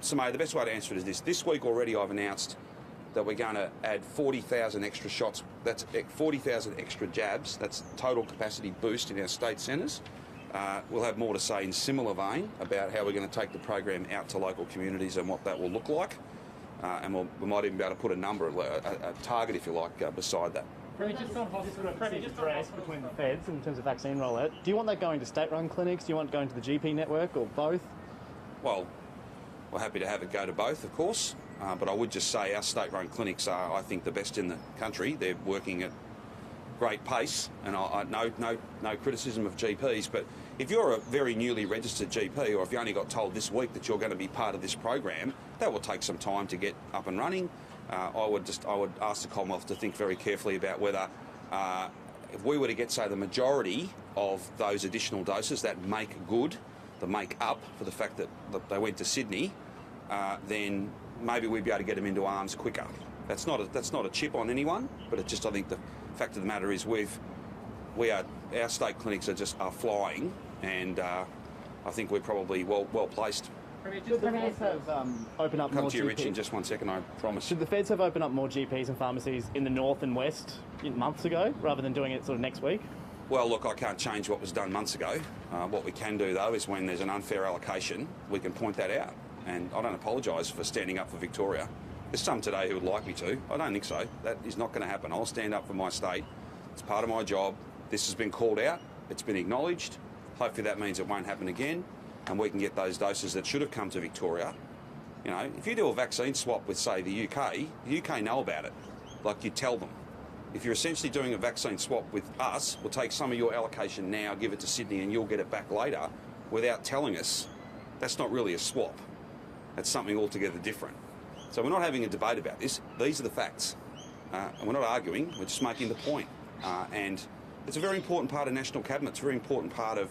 Samay, the best way to answer it is this. This week already I've announced that we're going to add 40,000 extra shots. That's 40,000 extra jabs. That's total capacity boost in our state centres. We'll have more to say in similar vein about how we're going to take the program out to local communities and what that will look like. And we might even be able to put a number, a target, if you like, beside that. Just on hospital address between the feds in terms of vaccine rollout, do you want that going to state-run clinics? Do you want it going to the GP network or both? Well, we're happy to have it go to both, of course. But I would just say our state-run clinics are, I think, the best in the country. They're working at great pace, and no criticism of GPs, but if you're a very newly registered GP, or if you only got told this week that you're going to be part of this program, that will take some time to get up and running. I would ask the Commonwealth to think very carefully about whether, if we were to get, say, the majority of those additional doses that make up for the fact that they went to Sydney, then maybe we'd be able to get them into arms quicker. That's not a chip on anyone, but it's just, I think the fact of the matter is our state clinics are flying, and I think we're probably well placed. Should the feds have opened up more Come to you, GPs? Rich, in just 1 second, I promise. Should the feds have opened up more GPs and pharmacies in the north and west months ago, rather than doing it sort of next week? Well, look, I can't change what was done months ago. What we can do, though, is when there's an unfair allocation, we can point that out. And I don't apologise for standing up for Victoria. There's some today who would like me to. I don't think so. That is not going to happen. I'll stand up for my state. It's part of my job. This has been called out. It's been acknowledged. Hopefully that means it won't happen again, and we can get those doses that should have come to Victoria. You know, if you do a vaccine swap with, say, the UK know about it. Like, you tell them. If you're essentially doing a vaccine swap with us, we'll take some of your allocation now, give it to Sydney, and you'll get it back later without telling us. That's not really a swap. That's something altogether different. So we're not having a debate about this. These are the facts. And we're not arguing, we're just making the point. And it's a very important part of National Cabinet. It's a very important part of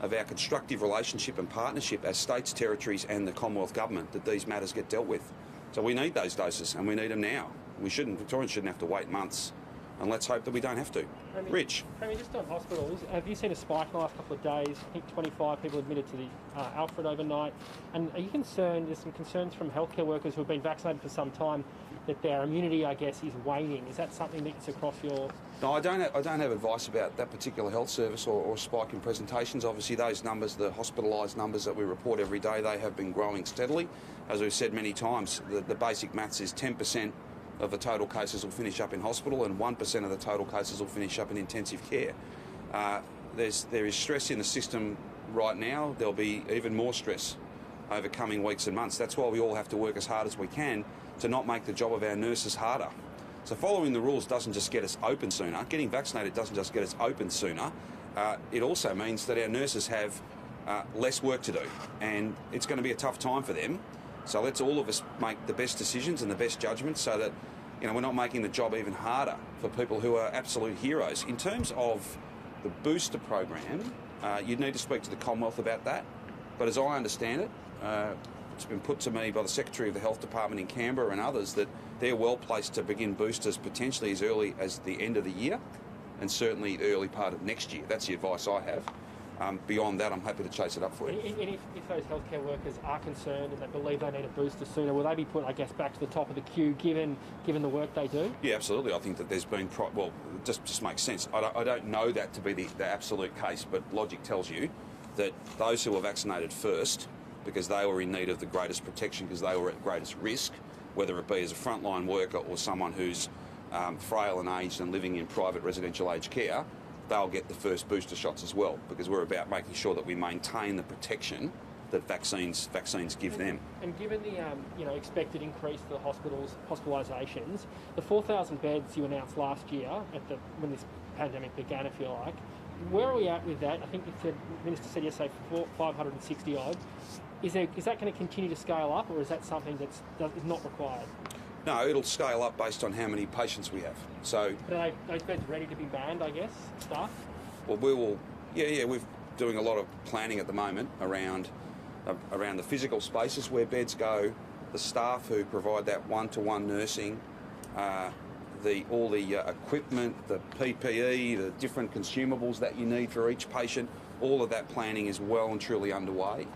our constructive relationship and partnership as states, territories and the Commonwealth Government, that these matters get dealt with. So we need those doses, and we need them now. Victorians shouldn't have to wait months, and let's hope that we don't have to. Rich? Just on hospitals, have you seen a spike in the last couple of days? I think 25 people admitted to the Alfred overnight. And are you concerned, there's some concerns from healthcare workers who have been vaccinated for some time, that their immunity, I guess, is waning? Is that something that's across your... No, I don't have advice about that particular health service or spike in presentations. Obviously, those numbers, the hospitalised numbers that we report every day, they have been growing steadily. As we've said many times, the basic maths is 10% of the total cases will finish up in hospital, and 1% of the total cases will finish up in intensive care. There is stress in the system right now. There'll be even more stress over coming weeks and months. That's why we all have to work as hard as we can to not make the job of our nurses harder. So following the rules doesn't just get us open sooner. Getting vaccinated doesn't just get us open sooner. It also means that our nurses have less work to do, and it's going to be a tough time for them. So let's all of us make the best decisions and the best judgments so that, you know, we're not making the job even harder for people who are absolute heroes. In terms of the booster program, you'd need to speak to the Commonwealth about that. But as I understand it, it's been put to me by the Secretary of the Health Department in Canberra and others that they're well placed to begin boosters potentially as early as the end of the year, and certainly the early part of next year. That's the advice I have. Beyond that, I'm happy to chase it up for you. And if those healthcare workers are concerned and they believe they need a booster sooner, will they be put, I guess, back to the top of the queue given the work they do? Yeah, absolutely. I think that there's been... Well, it just makes sense. I don't know that to be the absolute case, but logic tells you that those who were vaccinated first, because they were in need of the greatest protection, because they were at greatest risk, whether it be as a frontline worker or someone who's frail and aged and living in private residential aged care, they'll get the first booster shots as well, because we're about making sure that we maintain the protection that vaccines give them. And given the expected increase to the hospitalisations, the 4,000 beds you announced last year when this pandemic began, if you like, where are we at with that? I think the Minister said yesterday 560 odd. Is that going to continue to scale up, or is that something that is not required? No, it'll scale up based on how many patients we have. So, but are those beds ready to be manned, I guess, staff? Well, we will. Yeah, we're doing a lot of planning at the moment around the physical spaces where beds go, the staff who provide that one-to-one nursing, all the equipment, the PPE, the different consumables that you need for each patient. All of that planning is well and truly underway.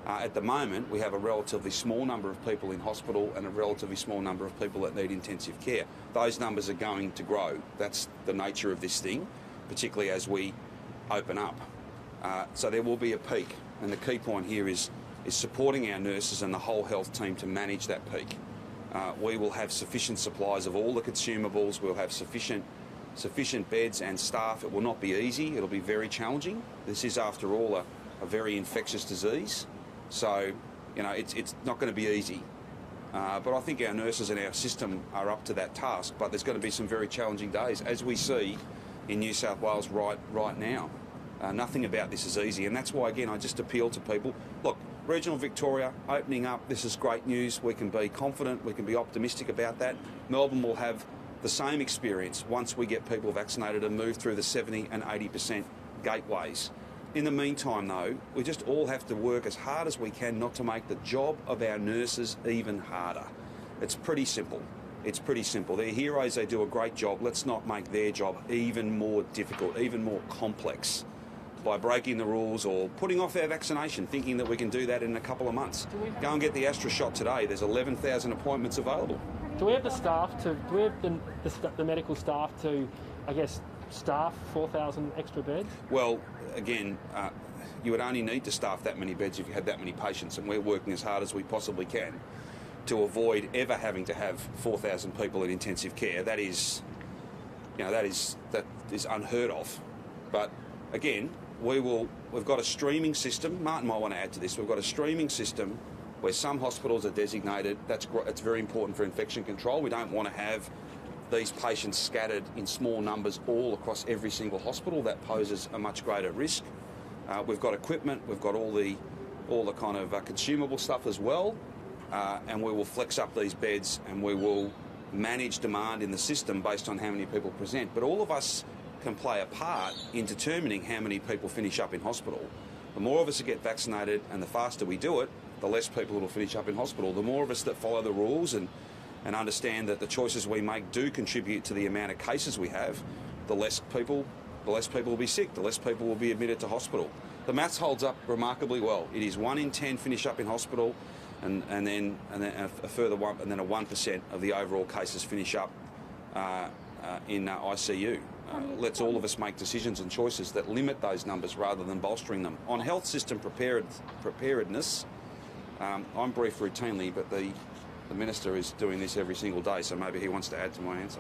At the moment, we have a relatively small number of people in hospital and a relatively small number of people that need intensive care. Those numbers are going to grow. That's the nature of this thing, particularly as we open up. So there will be a peak, and the key point here is supporting our nurses and the whole health team to manage that peak. We will have sufficient supplies of all the consumables. We'll have sufficient beds and staff. It will not be easy. It'll be very challenging. This is, after all, a very infectious disease. So, it's not going to be easy. But I think our nurses and our system are up to that task. But there's going to be some very challenging days, as we see in New South Wales right now. Nothing about this is easy, and that's why, again, I just appeal to people. Look, regional Victoria opening up, this is great news. We can be confident, we can be optimistic about that. Melbourne will have the same experience once we get people vaccinated and move through the 70 and 80% gateways. In the meantime, though, we just all have to work as hard as we can not to make the job of our nurses even harder. It's pretty simple. It's pretty simple. They're heroes, they do a great job. Let's not make their job even more difficult, even more complex by breaking the rules or putting off our vaccination, thinking that we can do that in a couple of months. Go and get the Astra shot today. There's 11,000 appointments available. Do we have the staff to, do we have the medical staff to, I guess, staff 4,000 extra beds? Well, again, you would only need to staff that many beds if you had that many patients, and we're working as hard as we possibly can to avoid ever having to have 4,000 people in intensive care. That is unheard of. But again, we've got a streaming system. Martin might want to add to this. We've got a streaming system where some hospitals are designated. That's very important for infection control. We don't want to have these patients scattered in small numbers all across every single hospital. That poses a much greater risk. We've got equipment. We've got all the kind of consumable stuff as well. And we will flex up these beds and we will manage demand in the system based on how many people present. But all of us can play a part in determining how many people finish up in hospital. The more of us that get vaccinated and the faster we do it, the less people will finish up in hospital. The more of us that follow the rules and understand that the choices we make do contribute to the amount of cases we have, the less people will be sick, the less people will be admitted to hospital. The maths holds up remarkably well. It is 1 in 10 finish up in hospital, and then a further 1% of the overall cases finish up in ICU. Let's all of us make decisions and choices that limit those numbers rather than bolstering them. On health system preparedness, I'm briefed routinely, but the Minister is doing this every single day, so maybe he wants to add to my answer.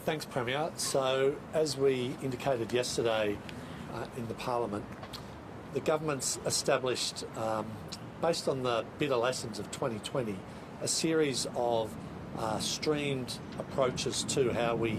Thanks, Premier. So, as we indicated yesterday in the Parliament, the government's established, based on the bitter lessons of 2020, a series of streamed approaches to how we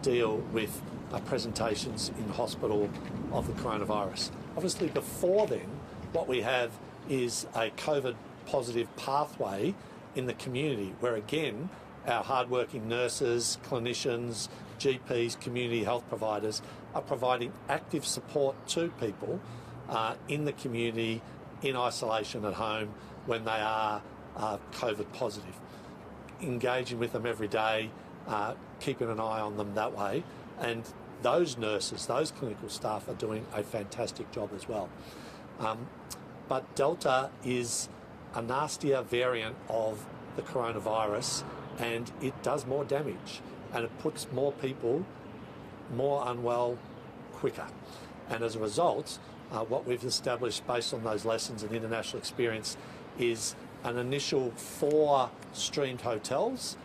deal with presentations in hospital of the coronavirus. Obviously, before then, what we have is a COVID positive pathway in the community where, again, our hardworking nurses, clinicians, GPs, community health providers are providing active support to people in the community, in isolation at home when they are COVID positive. Engaging with them every day, keeping an eye on them that way. And those nurses, those clinical staff are doing a fantastic job as well. But Delta is a nastier variant of the coronavirus, and it does more damage, and it puts more people more unwell quicker. And as a result, what we've established based on those lessons and international experience is an initial 4 streamed hospitals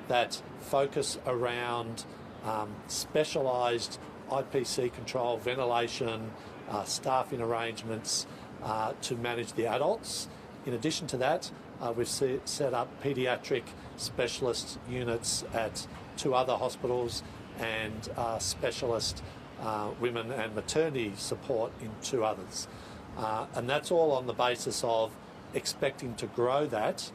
that focus around specialised IPC control, ventilation, staffing arrangements to manage the adults. In addition to that, we've set up paediatric specialist units at 2 other hospitals and specialist women and maternity support in 2 others. And that's all on the basis of expecting to grow that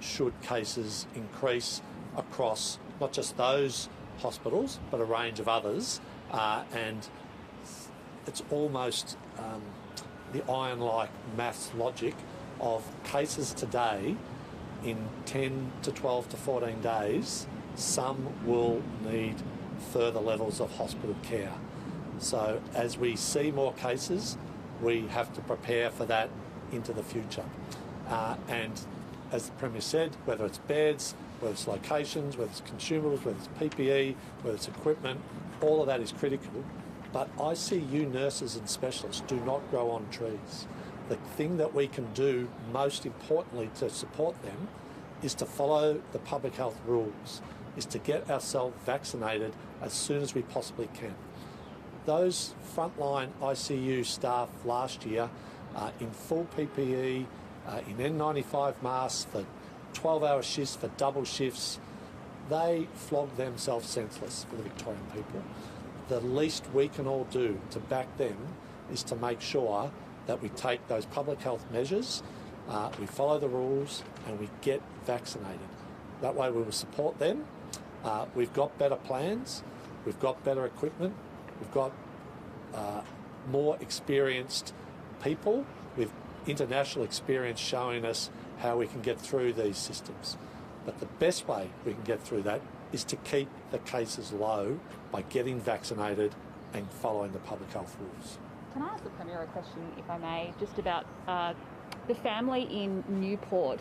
should cases increase across not just those hospitals but a range of others. And it's almost the iron-like maths logic of cases today in 10 to 12 to 14 days, some will need further levels of hospital care. So as we see more cases, we have to prepare for that into the future. And as the Premier said, whether it's beds, whether it's locations, whether it's consumables, whether it's PPE, whether it's equipment, all of that is critical. But ICU nurses and specialists do not grow on trees. The thing that we can do most importantly to support them is to follow the public health rules, is to get ourselves vaccinated as soon as we possibly can. Those frontline ICU staff last year in full PPE, in N95 masks for 12-hour shifts, for double shifts. They flog themselves senseless for the Victorian people. The least we can all do to back them is to make sure that we take those public health measures, we follow the rules, and we get vaccinated. That way we will support them. We've got better plans, we've got better equipment, we've got more experienced people with international experience showing us how we can get through these systems. But the best way we can get through that is to keep the cases low by getting vaccinated and following the public health rules. Can I ask the Premier a question, if I may, just about the family in Newport?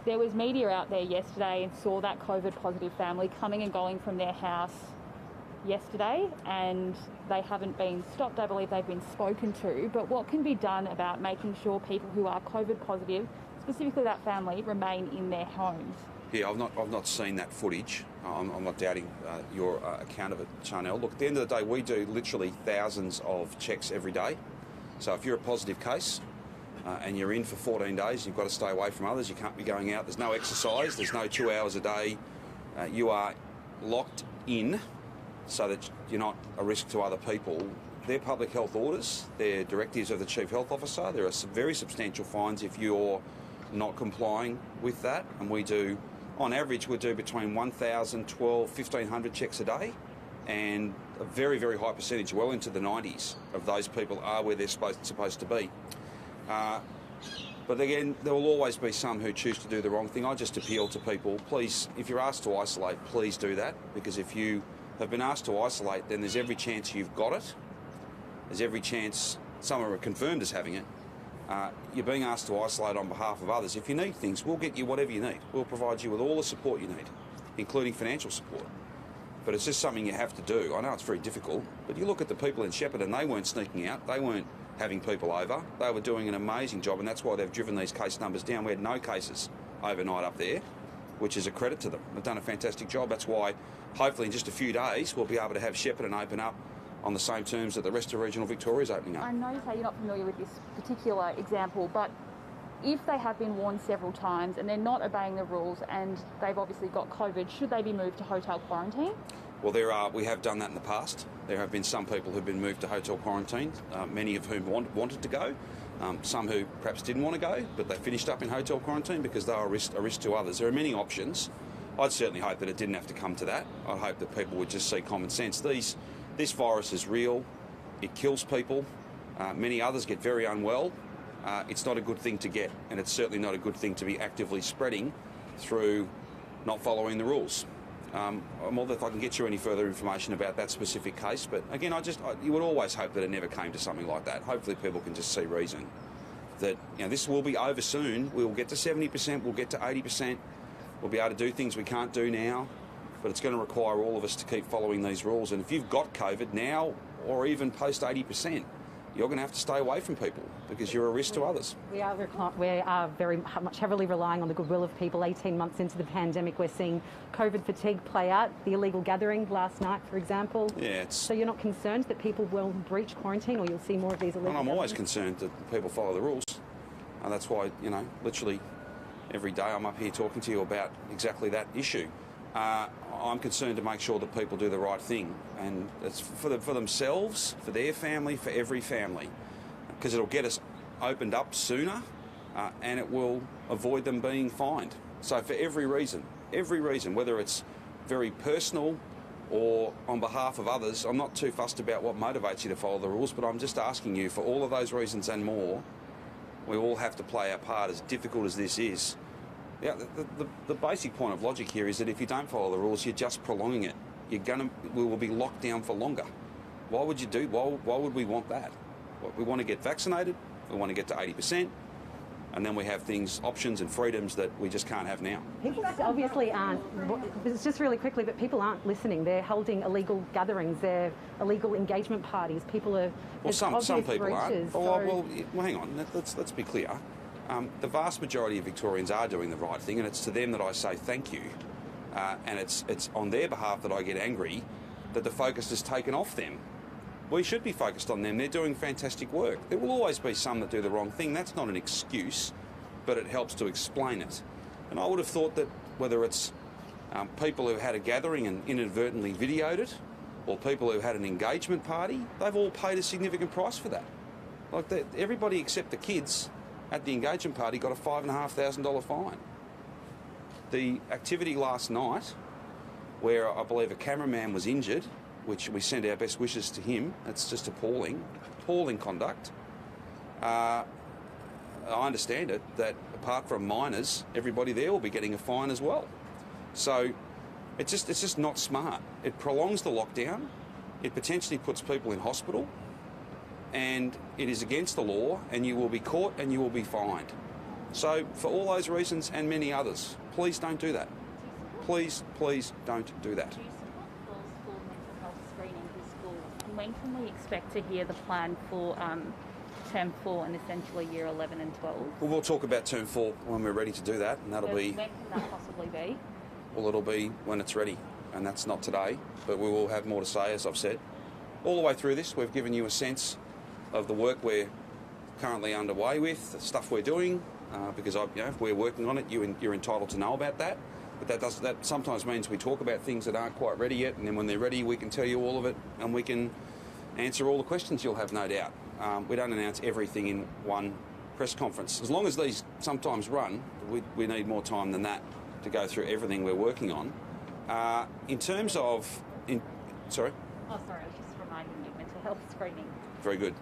There was media out there yesterday and saw that COVID positive family coming and going from their house yesterday, and they haven't been stopped. I believe they've been spoken to. But what can be done about making sure people who are COVID positive, specifically that family, remain in their homes? Yeah, I've not seen that footage. I'm not doubting your account of it, Chanel. Look, at the end of the day, we do literally thousands of checks every day. So if you're a positive case and you're in for 14 days, you've got to stay away from others. You can't be going out. There's no exercise. There's no 2 hours a day. You are locked in so that you're not a risk to other people. They're public health orders. They're directives of the Chief Health Officer. There are some very substantial fines if you're not complying with that. And we do, on average, we do between 1,000, 12, 1,500 checks a day. And a very, very high percentage, well into the 90s, of those people are where they're supposed to be. But again, there will always be some who choose to do the wrong thing. I just appeal to people, please, if you're asked to isolate, please do that. Because if you have been asked to isolate, then there's every chance you've got it. There's every chance some are confirmed as having it. You're being asked to isolate on behalf of others. If you need things, we'll get you whatever you need. We'll provide you with all the support you need, including financial support. But it's just something you have to do. I know it's very difficult, but you look at the people in Shepparton, they weren't sneaking out. They weren't having people over. They were doing an amazing job, and that's why they've driven these case numbers down. We had no cases overnight up there, which is a credit to them. They've done a fantastic job. That's why, hopefully, in just a few days, we'll be able to have Shepparton open up on the same terms that the rest of regional Victoria is opening up. I know you say you're not familiar with this particular example, but if they have been warned several times and they're not obeying the rules and they've obviously got COVID, should they be moved to hotel quarantine? Well, we have done that in the past. There have been some people who've been moved to hotel quarantine, many of whom wanted to go, some who perhaps didn't want to go, but they finished up in hotel quarantine because they were a risk to others. There are many options. I'd certainly hope that it didn't have to come to that. I hope that people would just see common sense. This virus is real. It kills people. Many others get very unwell. It's not a good thing to get, and it's certainly not a good thing to be actively spreading through not following the rules. I'm more than if I can get you any further information about that specific case, but again, you would always hope that it never came to something like that. Hopefully people can just see reason that this will be over soon. We'll get to 70%, we'll get to 80%, we'll be able to do things we can't do now, but it's going to require all of us to keep following these rules. And if you've got COVID now or even post 80%, you're going to have to stay away from people because you're a risk to others. We are very much heavily relying on the goodwill of people. 18 months into the pandemic, we're seeing COVID fatigue play out. The illegal gathering last night, for example. Yeah, so you're not concerned that people will breach quarantine, or you'll see more of these illegal gatherings? I'm always gatherings? concerned that people follow the rules. And that's why, literally every day I'm up here talking to you about exactly that issue. I'm concerned to make sure that people do the right thing, and it's for themselves, for their family, for every family, because it'll get us opened up sooner and it will avoid them being fined. So for every reason, whether it's very personal or on behalf of others, I'm not too fussed about what motivates you to follow the rules, but I'm just asking you, for all of those reasons and more, we all have to play our part, as difficult as this is. Yeah, the basic point of logic here is that if you don't follow the rules, you're just prolonging it. We will be locked down for longer. Why would we want that? We want to get vaccinated, we want to get to 80%, and then we have options and freedoms that we just can't have now. People obviously aren't, it's just really quickly, but people aren't listening. They're holding illegal gatherings, they're illegal engagement parties. People are... Well, some people aren't. Well, hang on, let's be clear. The vast majority of Victorians are doing the right thing, and it's to them that I say thank you. And it's on their behalf that I get angry that the focus is taken off them. We should be focused on them. They're doing fantastic work. There will always be some that do the wrong thing. That's not an excuse, but it helps to explain it. And I would have thought that whether it's people who had a gathering and inadvertently videoed it, or people who had an engagement party, they've all paid a significant price for that. Like everybody except the kids at the engagement party got a $5,500 fine. The activity last night, where I believe a cameraman was injured, which we send our best wishes to him, it's just appalling conduct. I understand it, that apart from minors, everybody there will be getting a fine as well. So it's just not smart. It prolongs the lockdown, it potentially puts people in hospital, and it is against the law, and you will be caught and you will be fined. So for all those reasons and many others, please don't do that. Please don't do that. Do you support calls for mental health screening for schools? And when can we expect to hear the plan for Term 4 and essentially Year 11 and 12? Well, we'll talk about Term 4 when we're ready to do that, and that'll be... When can that possibly be? Well, it'll be when it's ready, and that's not today, but we will have more to say, as I've said. All the way through this, we've given you a sense of the work we're currently underway with, the stuff we're doing, because if we're working on it, you're entitled to know about that. But that sometimes means we talk about things that aren't quite ready yet, and then when they're ready, we can tell you all of it, and we can answer all the questions you'll have, no doubt. We don't announce everything in one press conference. As long as these sometimes run, we need more time than that to go through everything we're working on. In terms of... Sorry? Oh, sorry, I was just reminding you, mental health screening. Very good.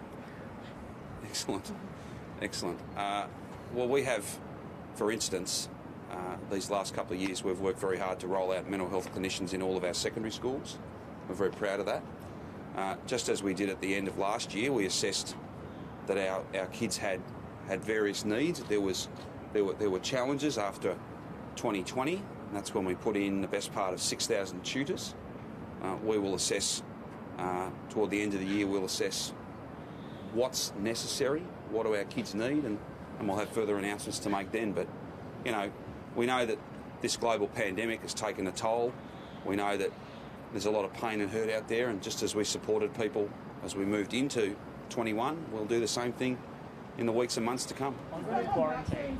Excellent. Excellent. Well, we have, for instance, these last couple of years, we've worked very hard to roll out mental health clinicians in all of our secondary schools. We're very proud of that. Just as we did at the end of last year, we assessed that our kids had various needs. There were challenges after 2020. And that's when we put in the best part of 6,000 tutors. We will assess, toward the end of the year, we'll assess what's necessary, what do our kids need, and we'll have further announcements to make then. But, we know that this global pandemic has taken a toll. We know that there's a lot of pain and hurt out there, and just as we supported people as we moved into 21, we'll do the same thing in the weeks and months to come. Have you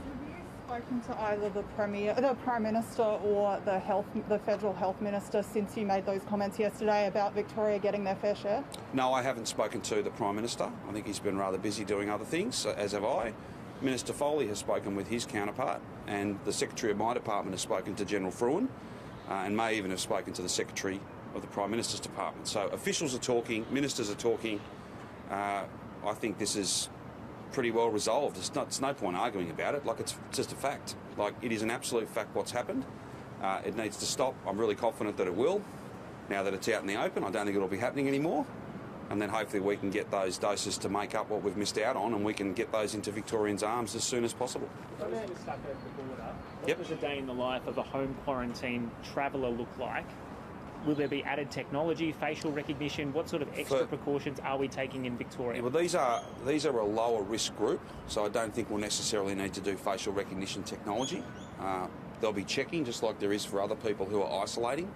spoken to either the Prime Minister or the Federal Health Minister since you made those comments yesterday about Victoria getting their fair share? No, I haven't spoken to the Prime Minister. I think he's been rather busy doing other things, as have I. Minister Foley has spoken with his counterpart, and the Secretary of my department has spoken to General Fruin, and may even have spoken to the Secretary of the Prime Minister's department. So officials are talking, ministers are talking. I think this is pretty well resolved. It's no point arguing about it. Like, it's just a fact. Like, it is an absolute fact what's happened. It needs to stop. I'm really confident that it will. Now that it's out in the open, I don't think it'll be happening anymore. And then hopefully we can get those doses to make up what we've missed out on, and we can get those into Victorians' arms as soon as possible. What Yep. does a day in the life of a home quarantine traveller look like? Will there be added technology, facial recognition? What sort of extra precautions are we taking in Victoria? Well, these are a lower risk group, so I don't think we'll necessarily need to do facial recognition technology. There'll be checking, just like there is for other people who are isolating.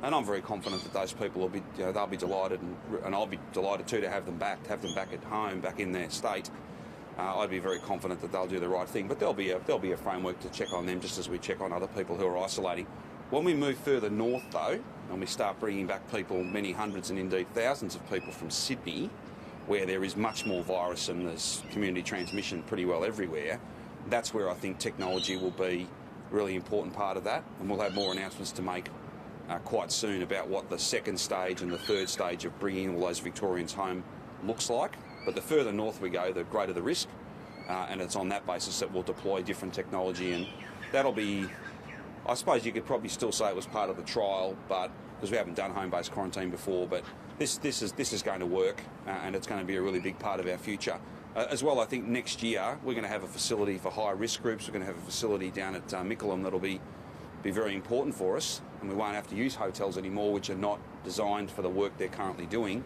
And I'm very confident that those people will be, they'll be delighted, and I'll be delighted too to have them back at home, back in their state. I'd be very confident that they'll do the right thing. But there'll be a framework to check on them, just as we check on other people who are isolating. When we move further north, though, and we start bringing back people, many hundreds and indeed thousands of people from Sydney, where there is much more virus and there's community transmission pretty well everywhere, that's where I think technology will be a really important part of that. And we'll have more announcements to make quite soon about what the second stage and the third stage of bringing all those Victorians home looks like. But the further north we go, the greater the risk, and it's on that basis that we'll deploy different technology, and that'll be, I suppose you could probably still say it was part of the trial, but because we haven't done home-based quarantine before, but this is going to work, and it's going to be a really big part of our future. As well, I think next year we're going to have a facility for high-risk groups. We're going to have a facility down at Mickleham that'll be very important for us, and we won't have to use hotels anymore, which are not designed for the work they're currently doing.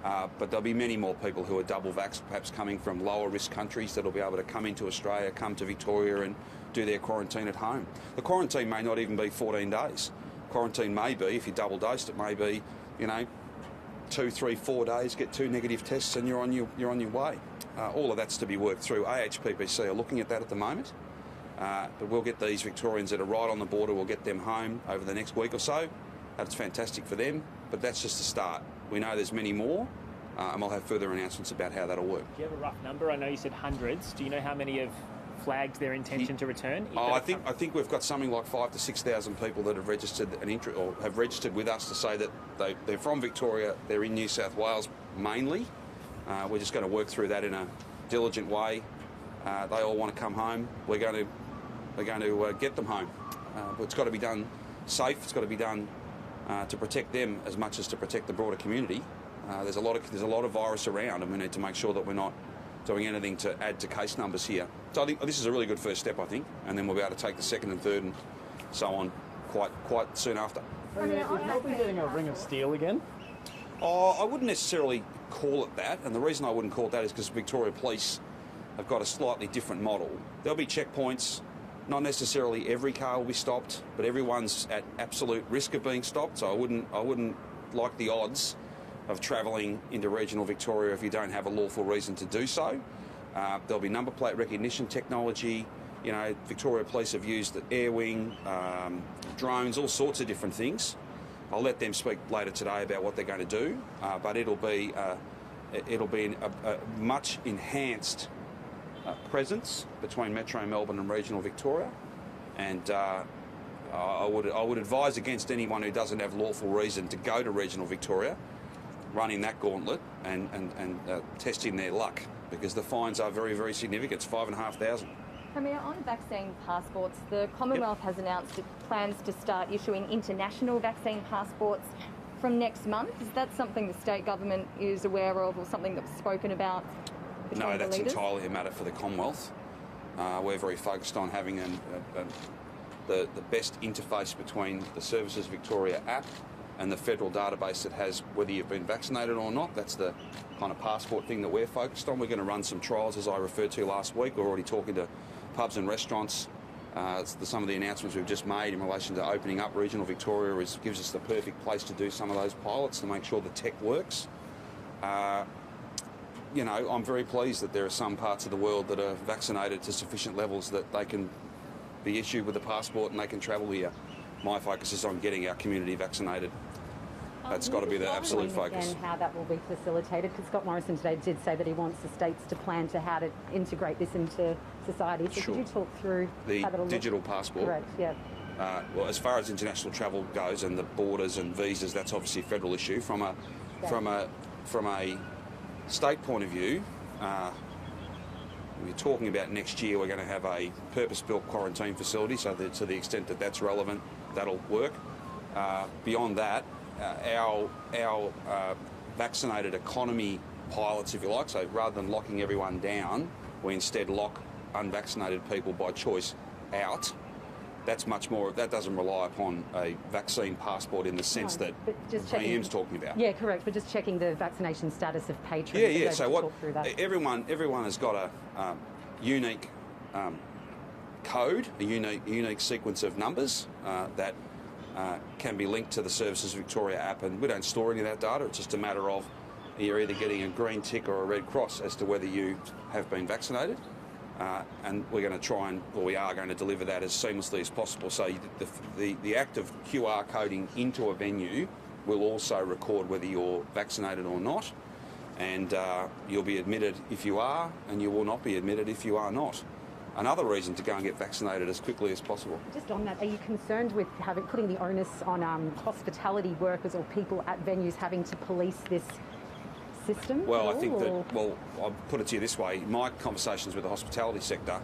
But there'll be many more people who are double vaxxed, perhaps coming from lower risk countries, that'll be able to come into Australia, come to Victoria and do their quarantine at home. The quarantine may not even be 14 days. Quarantine may be, if you're double dosed, it may be, 2, 3, 4 days, get 2 negative tests, and you're on your way. All of that's to be worked through. AHPPC are looking at that at the moment, but we'll get these Victorians that are right on the border. We'll get them home over the next week or so. That's fantastic for them, but that's just a start. We know there's many more, and we'll have further announcements about how that'll work. Do you have a rough number? I know you said hundreds. Do you know how many have flagged their intention to return? I think we've got something like 5,000 to 6,000 people that have registered or have registered with us to say that they're from Victoria. They're in New South Wales mainly. We're just going to work through that in a diligent way. They all want to come home. We're going to get them home. But it's got to be done safe. It's got to be done to protect them as much as to protect the broader community. There's a lot of virus around, and we need to make sure that we're not doing anything to add to case numbers here. So I think this is a really good first step, I think, and then we'll be able to take the second and third and so on quite soon after. Is Melbourne getting a ring of steel again? I wouldn't necessarily call it that, and the reason I wouldn't call it that is because Victoria Police have got a slightly different model. There'll be checkpoints. Not necessarily every car will be stopped, but everyone's at absolute risk of being stopped. So I wouldn't like the odds of travelling into regional Victoria if you don't have a lawful reason to do so. There'll be number plate recognition technology. You know, Victoria Police have used the air wing, drones, all sorts of different things. I'll let them speak later today about what they're going to do, but it'll be a much enhanced presence between Metro Melbourne and regional Victoria, and I would advise against anyone who doesn't have lawful reason to go to regional Victoria running that gauntlet and testing their luck, because the fines are very, very significant. It's 5,500. Premier, on vaccine passports, the Commonwealth has announced it plans to start issuing international vaccine passports from next month. Is that something the state government is aware of, or something that was spoken about between No, the that's leaders? entirely a matter for the Commonwealth. We're very focused on having the best interface between the Services Victoria app and the federal database that has whether you've been vaccinated or not. That's the kind of passport thing that we're focused on. We're going to run some trials, as I referred to last week. We're already talking to pubs and restaurants. Some of the announcements we've just made in relation to opening up regional Victoria gives us the perfect place to do some of those pilots to make sure the tech works. You know, I'm very pleased that there are some parts of the world that are vaccinated to sufficient levels that they can be issued with a passport and they can travel here. My focus is on getting our community vaccinated. That's got to be the absolute focus. And how that will be facilitated, because Scott Morrison today did say that he wants the states to plan to how to integrate this into society. So Sure. could you talk through The how that'll digital look? passport. Correct, yeah. Well, as far as international travel goes and the borders and visas, that's obviously a federal issue. From a state point of view, we're talking about next year. We're going to have a purpose-built quarantine facility, so that to the extent that that's relevant, that'll work. Beyond that, our vaccinated economy pilots, if you like, so rather than locking everyone down, we instead lock unvaccinated people by choice out. That's much more. That doesn't rely upon a vaccine passport in the sense that PM's talking about. Yeah, correct. But just checking the vaccination status of patrons. Yeah. So what? Talk through that. Everyone has got a unique code, a unique sequence of numbers that can be linked to the Services Victoria app, and we don't store any of that data. It's just a matter of you're either getting a green tick or a red cross as to whether you have been vaccinated. And we're going to try and, or we are going to deliver that as seamlessly as possible. So the act of QR coding into a venue will also record whether you're vaccinated or not, and you'll be admitted if you are, and you will not be admitted if you are not. Another reason to go and get vaccinated as quickly as possible. Just on that, are you concerned with putting the onus on hospitality workers or people at venues having to police this system? Well, I think that, well, I'll put it to you this way. My conversations with the hospitality sector,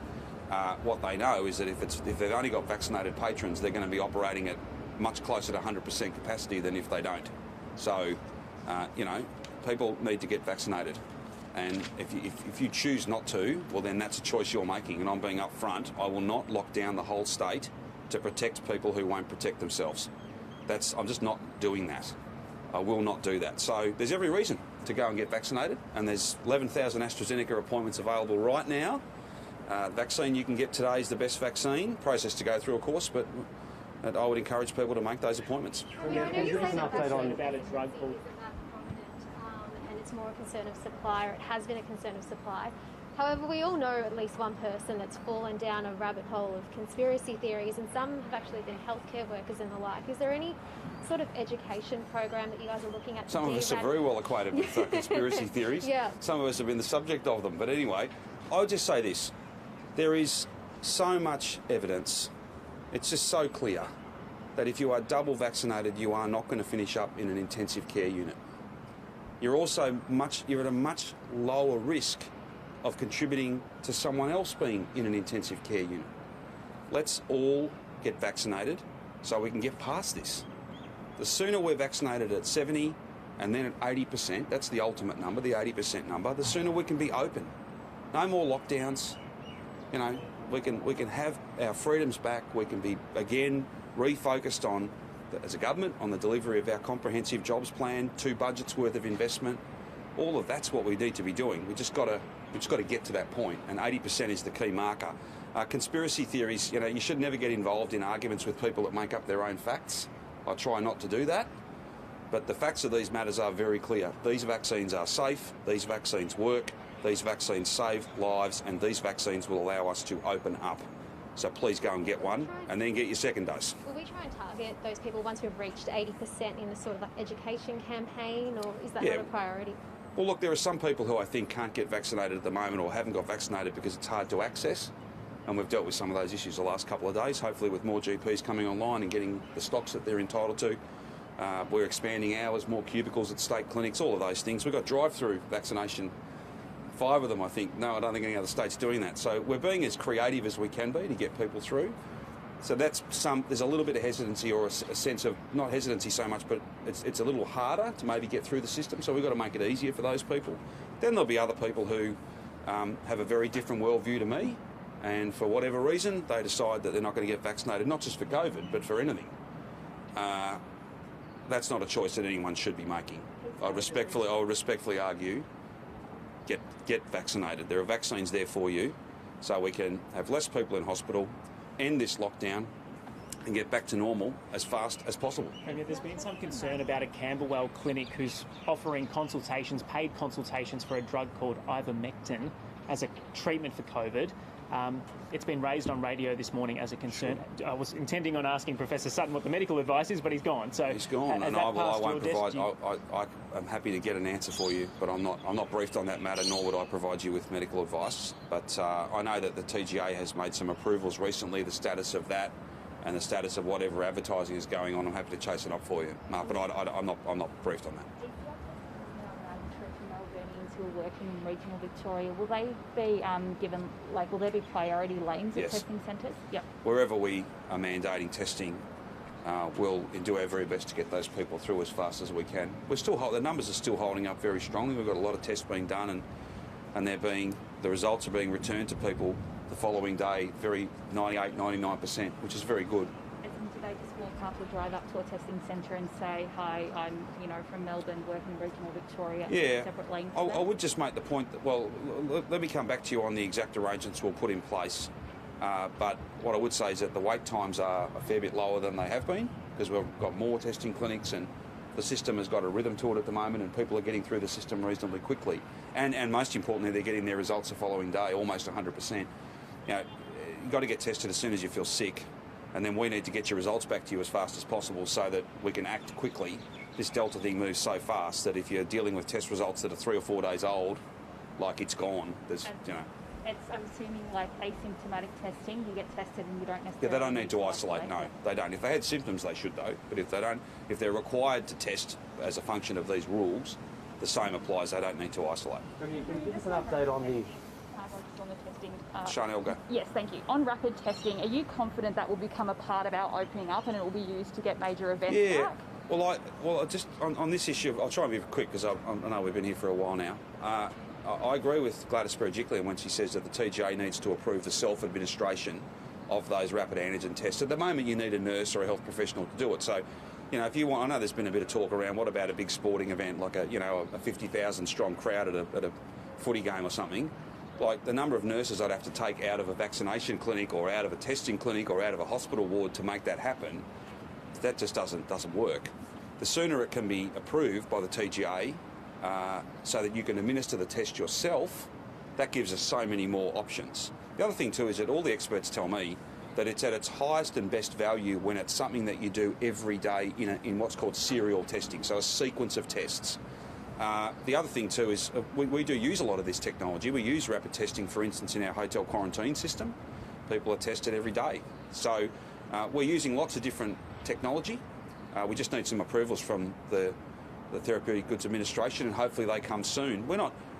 what they know is that if they've only got vaccinated patrons, they're going to be operating at much closer to 100% capacity than if they don't. So, people need to get vaccinated. And if you choose not to, well, then that's a choice you're making. And I'm being upfront. I will not lock down the whole state to protect people who won't protect themselves. I'm just not doing that. I will not do that. So there's every reason to go and get vaccinated. And there's 11,000 AstraZeneca appointments available right now. Vaccine you can get today is the best vaccine. Process to go through, of course, but I would encourage people to make those appointments. Can you give us an update on about a drug called it's more a concern of supply, or it has been a concern of supply. However, we all know at least one person that's fallen down a rabbit hole of conspiracy theories, and some have actually been healthcare workers and the like. Is there any sort of education program that you guys are looking at? Some of us are very well acquainted with conspiracy theories. Yeah. Some of us have been the subject of them. But anyway, I would just say this. There is so much evidence. It's just so clear that if you are double vaccinated, you are not going to finish up in an intensive care unit. You're also you're at a much lower risk of contributing to someone else being in an intensive care unit. Let's all get vaccinated so we can get past this. The sooner we're vaccinated at 70 and then at 80%, that's the ultimate number, the 80% number, the sooner we can be open. No more lockdowns. You know, we can have our freedoms back. We can be, again, refocused on, as a government, on the delivery of our comprehensive jobs plan, 2 budgets worth of investment. All of that's what we need to be doing. We just got to get to that point, and 80% is the key marker. Conspiracy theories, you know, you should never get involved in arguments with people that make up their own facts. I try not to do that, but the facts of these matters are very clear. These vaccines are safe, these vaccines work, these vaccines save lives, and these vaccines will allow us to open up. So please go and get one, and then get your second dose. Will we try and target those people once we've reached 80% in a sort of like education campaign, or is that not a priority? Well, look, there are some people who I think can't get vaccinated at the moment or haven't got vaccinated because it's hard to access. And we've dealt with some of those issues the last couple of days, hopefully with more GPs coming online and getting the stocks that they're entitled to. We're expanding hours, more cubicles at state clinics, all of those things. We've got drive-through vaccination, 5 of them, I think. No, I don't think any other state's doing that. So we're being as creative as we can be to get people through. So there's a little bit of hesitancy, or a sense of, not hesitancy so much, but it's a little harder to maybe get through the system. So we've got to make it easier for those people. Then there'll be other people who have a very different worldview to me, and for whatever reason, they decide that they're not going to get vaccinated, not just for COVID, but for anything. That's not a choice that anyone should be making. I would respectfully argue, get vaccinated. There are vaccines there for you, so we can have less people in hospital, end this lockdown, and get back to normal as fast as possible. There's been some concern about a Camberwell clinic who's offering consultations, paid consultations for a drug called ivermectin as a treatment for COVID. It's been raised on radio this morning as a concern. Sure. I was intending on asking Professor Sutton what the medical advice is, but he's gone. So he's gone, and I won't provide. I'm happy to get an answer for you, but I'm not briefed on that matter, nor would I provide you with medical advice. But I know that the TGA has made some approvals recently. The status of that and the status of whatever advertising is going on, I'm happy to chase it up for you, Mark. But I'm not briefed on that. Who are working in regional Victoria, will they be given, will there be priority lanes at testing centres? Yep. Wherever we are mandating testing, we'll do our very best to get those people through as fast as we can. The numbers are still holding up very strongly. We've got a lot of tests being done, and the results are being returned to people the following day, 98, 99%, which is very good. Do they just walk up or drive up to a testing centre and say, hi, I'm from Melbourne, working in regional Victoria, separate lanes? I would just make the point that, let me come back to you on the exact arrangements we'll put in place. But what I would say is that the wait times are a fair bit lower than they have been, because we've got more testing clinics and the system has got a rhythm to it at the moment, and people are getting through the system reasonably quickly. And most importantly, they're getting their results the following day, almost 100%. You've got to get tested as soon as you feel sick. And then we need to get your results back to you as fast as possible so that we can act quickly. This Delta thing moves so fast that if you're dealing with test results that are 3 or 4 days old, it's gone. I'm assuming asymptomatic testing, you get tested and you don't necessarily... Yeah, they don't need to isolate, no. They don't. If they had symptoms, they should though. But if they're required to test as a function of these rules, the same applies. They don't need to isolate. Can you give us an update on the... on the testing. Chanel, go. Yes, thank you. On rapid testing, are you confident that will become a part of our opening up and it will be used to get major events back? Well, just on this issue, I'll try and be quick because I know we've been here for a while now. I agree with Gladys Berejiklian when she says that the TGA needs to approve the self-administration of those rapid antigen tests. At the moment, you need a nurse or a health professional to do it. So, if you want, I know there's been a bit of talk around what about a big sporting event like a 50,000 strong crowd at a footy game or something. The number of nurses I'd have to take out of a vaccination clinic or out of a testing clinic or out of a hospital ward to make that happen, that just doesn't work. The sooner it can be approved by the TGA so that you can administer the test yourself, that gives us so many more options. The other thing too is that all the experts tell me that it's at its highest and best value when it's something that you do every day in what's called serial testing, so a sequence of tests. The other thing too is we do use a lot of this technology. We use rapid testing, for instance, in our hotel quarantine system. People are tested every day. So we're using lots of different technology. We just need some approvals from the Therapeutic Goods Administration, and hopefully they come soon.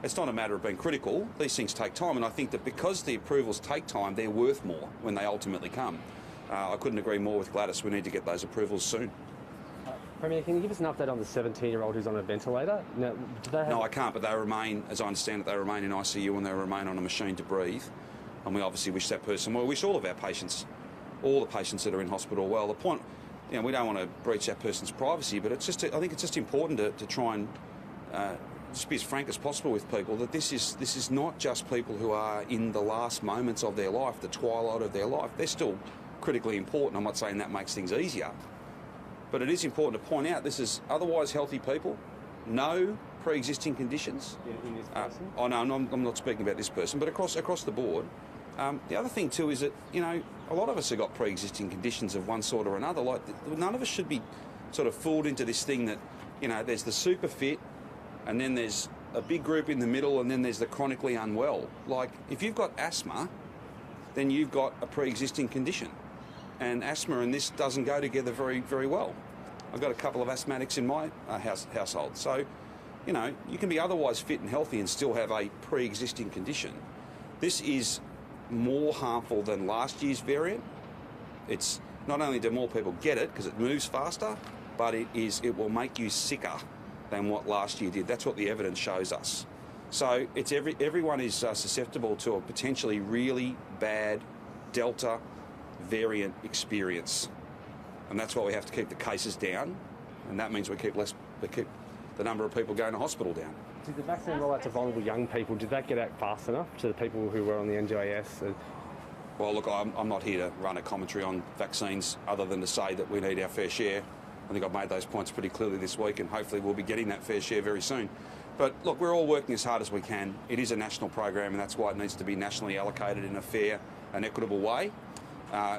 It's not a matter of being critical. These things take time, and I think that because the approvals take time, they're worth more when they ultimately come. I couldn't agree more with Gladys. We need to get those approvals soon. Premier, can you give us an update on the 17-year-old who's on a ventilator? No, I can't, but they remain, as I understand it, they remain in ICU and they remain on a machine to breathe. And we obviously wish that person well. We wish all of our patients, all the patients that are in hospital well. The point, we don't want to breach that person's privacy, but I think it's just important to try and just be as frank as possible with people that this is not just people who are in the last moments of their life, the twilight of their life. They're still critically important. I'm not saying that makes things easier, but it is important to point out this is otherwise healthy people, no pre-existing conditions. In this person? I'm not speaking about this person, but across the board. The other thing too is that a lot of us have got pre-existing conditions of one sort or another. Like none of us should be sort of fooled into this thing that there's the super fit, and then there's a big group in the middle, and then there's the chronically unwell. Like if you've got asthma, then you've got a pre-existing condition, and asthma and this doesn't go together very, very well. I've got a couple of asthmatics in my household, so you can be otherwise fit and healthy and still have a pre-existing condition. This is more harmful than last year's variant. It's not only do more people get it because it moves faster, but it will make you sicker than what last year did. That's what the evidence shows us. So it's everyone is susceptible to a potentially really bad Delta variant experience, and that's why we have to keep the cases down, and that means we keep the number of people going to hospital down. Did the vaccine rollout to vulnerable young people, did that get out fast enough to the people who were on the NGIS? Well, look, I'm not here to run a commentary on vaccines other than to say that we need our fair share. I think I've made those points pretty clearly this week, and hopefully we'll be getting that fair share very soon. But look, we're all working as hard as we can. It is a national program, and that's why it needs to be nationally allocated in a fair and equitable way.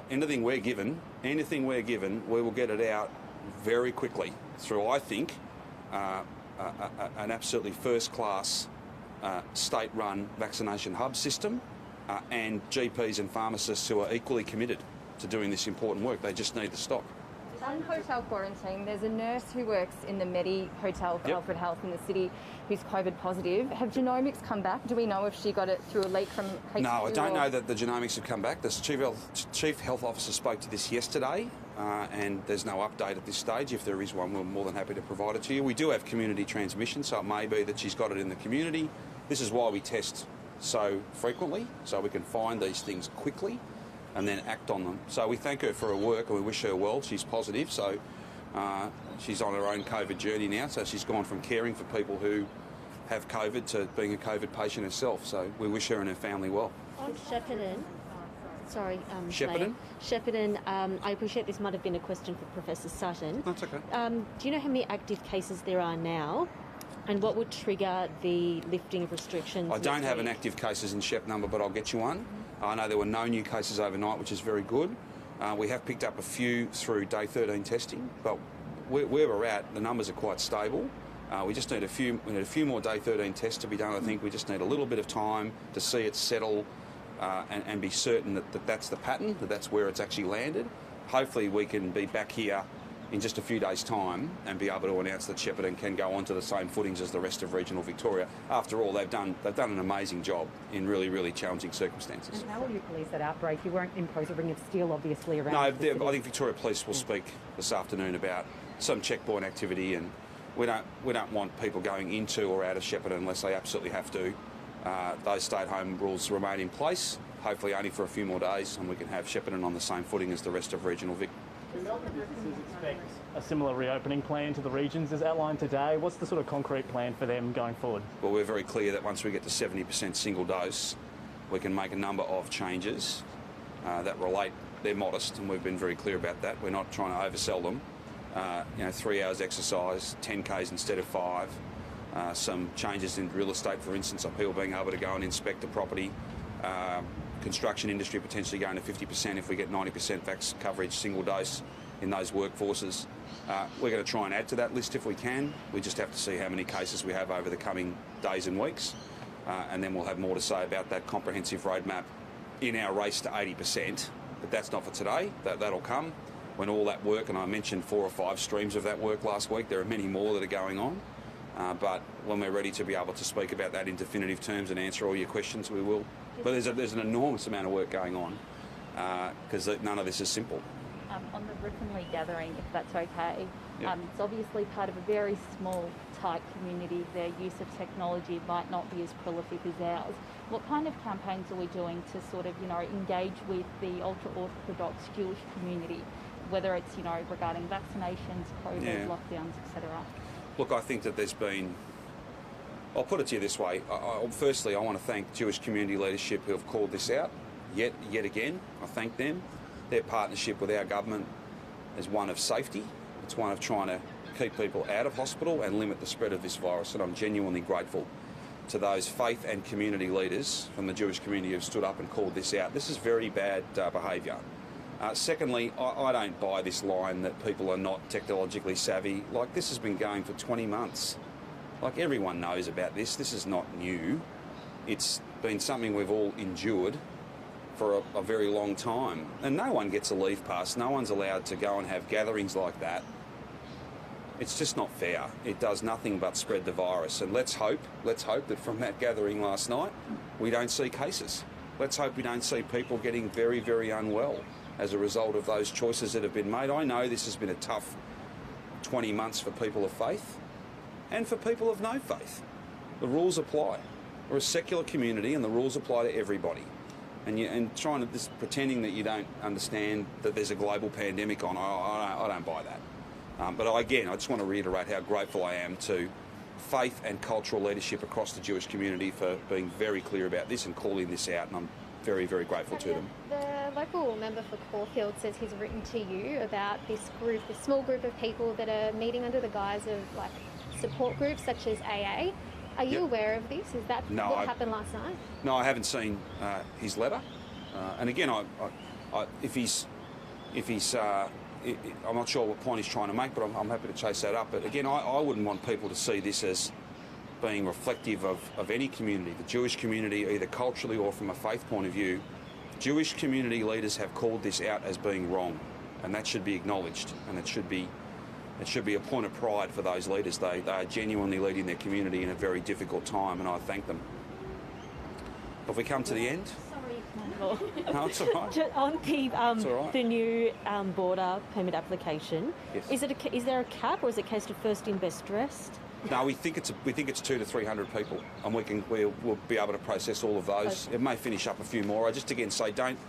Anything we're given, we will get it out very quickly through, I think, an absolutely first-class state-run vaccination hub system and GPs and pharmacists who are equally committed to doing this important work. They just need the stock. On hotel quarantine, there's a nurse who works in the Medi Hotel for Alfred Health in the city who's COVID positive. Have genomics come back? Do we know if she got it through a leak from HQ? No, I don't know that the genomics have come back. The Chief Health Officer spoke to this yesterday, and there's no update at this stage. If there is one, we're more than happy to provide it to you. We do have community transmission, so it may be that she's got it in the community. This is why we test so frequently, so we can find these things quickly and then act on them. So we thank her for her work and we wish her well. She's positive, so she's on her own COVID journey now, so she's gone from caring for people who have COVID to being a COVID patient herself. So we wish her and her family well. On Shepparton, Shepparton? Shepparton, I appreciate this might have been a question for Professor Sutton. That's okay. Do you know how many active cases there are now? And what would trigger the lifting of restrictions? I don't have an active cases in Shep number, but I'll get you one. I know there were no new cases overnight, which is very good. We have picked up a few through day 13 testing, but where we're at, the numbers are quite stable. We just need a few more day 13 tests to be done. I think we just need a little bit of time to see it settle and be certain that that's the pattern, that that's where it's actually landed. Hopefully we can be back here in just a few days' time and be able to announce that Shepparton can go onto the same footings as the rest of regional Victoria. After all, they've done an amazing job in really, really challenging circumstances. And how will you police that outbreak? You won't impose a ring of steel, obviously, around No, I think Victoria Police will speak this afternoon about some checkpoint activity, and we don't want people going into or out of Shepparton unless they absolutely have to. Those stay-at-home rules remain in place, hopefully only for a few more days, and we can have Shepparton on the same footing as the rest of regional Vic. Do Melbourne businesses expect a similar reopening plan to the regions as outlined today? What's the sort of concrete plan for them going forward? Well, we're very clear that once we get to 70% single dose, we can make a number of changes that relate. They're modest, and we've been very clear about that. We're not trying to oversell them. 3 hours exercise, 10 Ks instead of 5. some changes in real estate, for instance, of people being able to go and inspect a property. Construction industry potentially going to 50% if we get 90% vax coverage, single dose in those workforces. We're going to try and add to that list if we can. We just have to see how many cases we have over the coming days and weeks. And then we'll have more to say about that comprehensive roadmap in our race to 80%. But that's not for today. That'll come when all that work, and I mentioned 4 or 5 streams of that work last week. There are many more that are going on. But when we're ready to be able to speak about that in definitive terms and answer all your questions, we will. But there's an enormous amount of work going on because none of this is simple. On the Ripponlea gathering, if that's okay, Yep. it's obviously part of a very small, tight community. Their use of technology might not be as prolific as ours. What kind of campaigns are we doing to sort of, engage with the ultra-Orthodox Jewish community, whether it's, regarding vaccinations, COVID, lockdowns, etc.? Look, I think that there's been... I'll put it to you this way. Firstly, I want to thank Jewish community leadership who have called this out yet again. I thank them. Their partnership with our government is one of safety. It's one of trying to keep people out of hospital and limit the spread of this virus, and I'm genuinely grateful to those faith and community leaders from the Jewish community who have stood up and called this out. This is very bad behaviour. Secondly, I don't buy this line that people are not technologically savvy. Like, this has been going for 20 months. Like, everyone knows about this. This is not new. It's been something we've all endured for a very long time. And no one gets a leave pass. No one's allowed to go and have gatherings like that. It's just not fair. It does nothing but spread the virus. And let's hope that from that gathering last night, we don't see cases. Let's hope we don't see people getting very, very unwell as a result of those choices that have been made. I know this has been a tough 20 months for people of faith and for people of no faith. The rules apply. We're a secular community and the rules apply to everybody. And pretending that you don't understand that there's a global pandemic on, I don't buy that. But again, I just want to reiterate how grateful I am to faith and cultural leadership across the Jewish community for being very clear about this and calling this out, and I'm very, very grateful to them. The local member for Caulfield says he's written to you about this small group of people that are meeting under the guise of support groups such as AA. Are you aware of this? Is that what happened last night? No, I haven't seen his letter. And again, if he's, I'm not sure what point he's trying to make, but I'm happy to chase that up. But again, I wouldn't want people to see this as being reflective of any community, the Jewish community, either culturally or from a faith point of view. Jewish community leaders have called this out as being wrong, and that should be acknowledged, and it should be a point of pride for those leaders. They are genuinely leading their community in a very difficult time, and I thank them. Have we come to the end? Sorry, No, it's all right. On the new border permit application, yes. Is there a cap, or is it a case of first in, best dressed? No, we think it's 200 to 300 people, and we'll be able to process all of those. It may finish up a few more. I just again say don't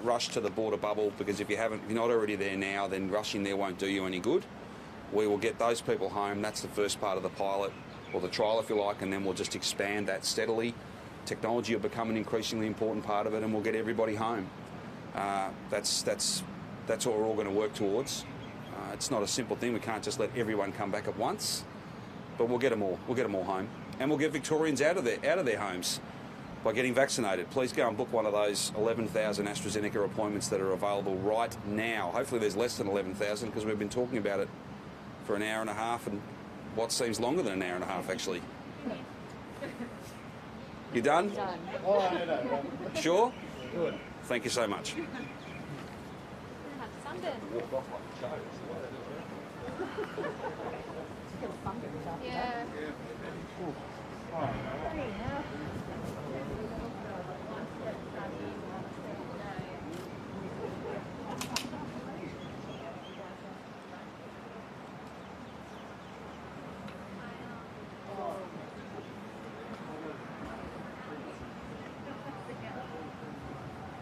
rush to the border bubble, because if you're not already there now, then rushing there won't do you any good. We will get those people home. That's the first part of the pilot, or the trial, if you like, and then we'll just expand that steadily. Technology will become an increasingly important part of it, and we'll get everybody home. That's what we're all going to work towards. It's not a simple thing. We can't just let everyone come back at once, but we'll get them all. We'll get them all home, and we'll get Victorians out of their homes by getting vaccinated. Please go and book one of those 11,000 AstraZeneca appointments that are available right now. Hopefully there's less than 11,000, because we've been talking about it for an hour and a half, and what seems longer than an hour and a half, actually. You done? Done. Sure? Good. Thank you so much. Yeah. Yeah.